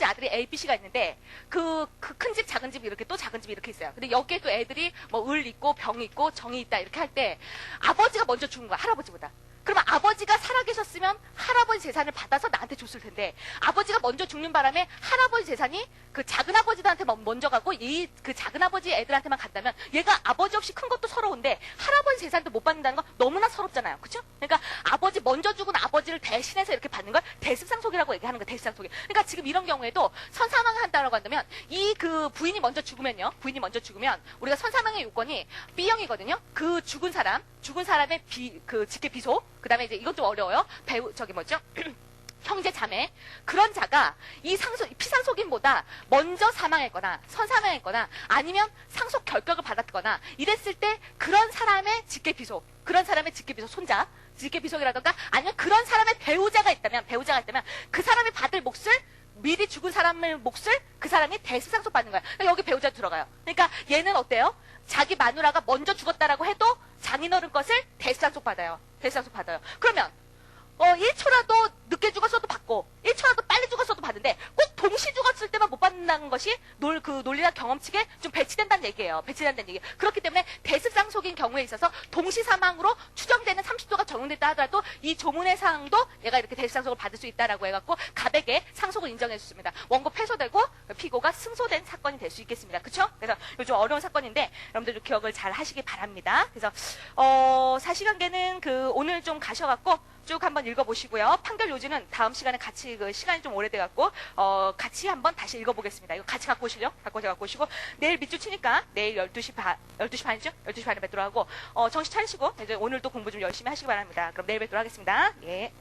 Speaker 1: 아들이 A, B, C가 있는데 그 큰 집, 작은 집 이렇게 또 작은 집이 이렇게 있어요. 근데 여기에 또 애들이 뭐 을 있고 병 있고 정이 있다 이렇게 할 때 아버지가 먼저 죽은 거야. 할아버지보다. 그러면 아버지가 살아계셨으면 할아버지 재산을 받아서 나한테 줬을 텐데 아버지가 먼저 죽는 바람에 할아버지 재산이 그 작은아버지한테 먼저 가고 그 작은아버지 애들한테만 간다면 얘가 아버지 없이 큰 것도 서러운데 할아버지 재산도 못 받는다는 건 너무나 서럽잖아요. 그렇죠? 그러니까 먼저 죽은 아버지를 대신해서 이렇게 받는 걸 대습상속이라고 얘기하는 거예요. 대습상속이. 그러니까 지금 이런 경우에도 선사망을 한다고 한다면 이 그 부인이 먼저 죽으면 우리가 선사망의 요건이 B형이거든요. 그 죽은 사람의 직계 비속, 그 다음에 이제 이건 좀 어려워요. 형제 자매 그런 자가 이 피상속인보다 먼저 사망했거나 선사망했거나 아니면 상속 결격을 받았거나 이랬을 때 그런 사람의 직계비속 손자 직계비속이라던가 아니면 그런 사람의 배우자가 있다면 그 사람이 받을 몫을 미리 죽은 사람의 몫을 그 사람이 대습상속 받는 거야. 그러니까 여기 배우자 들어가요. 그러니까 얘는 어때요? 자기 마누라가 먼저 죽었다라고 해도 장인어른 것을 대습상속 받아요. 그러면 1초라도 늦게 죽었어도 받고 1초라도 빨리 죽었어도 받는데 꼭 동시 죽었을 때만 못 받는다는 것이 논리나 경험칙에 좀 배치된다는 얘기예요. 그렇기 때문에 대습상속인 경우에 있어서 동시 사망으로 추정되는 30도가 적용됐다 하더라도 이 조문의 사항도 얘가 이렇게 대습상속을 받을 수 있다라고 해갖고 갑에게 상속을 인정해 줬습니다. 원고 패소되고 피고가 승소된 사건이 될 수 있겠습니다. 그쵸? 그래서 요즘 어려운 사건인데 여러분들 좀 기억을 잘 하시기 바랍니다. 그래서 사실관계는 오늘 좀 가셔갖고 쭉 한번 읽어보시고요. 판결 요지는 다음 시간에 같이 시간이 좀 오래돼갖고 같이 한번 다시 읽어보겠습니다. 이거 같이 갖고 오시고 내일 밑줄 치니까 내일 12시 반이죠? 12시 반에 뵙도록 하고 정신 차리시고 이제 오늘도 공부 좀 열심히 하시기 바랍니다. 그럼 내일 뵙도록 하겠습니다. 예.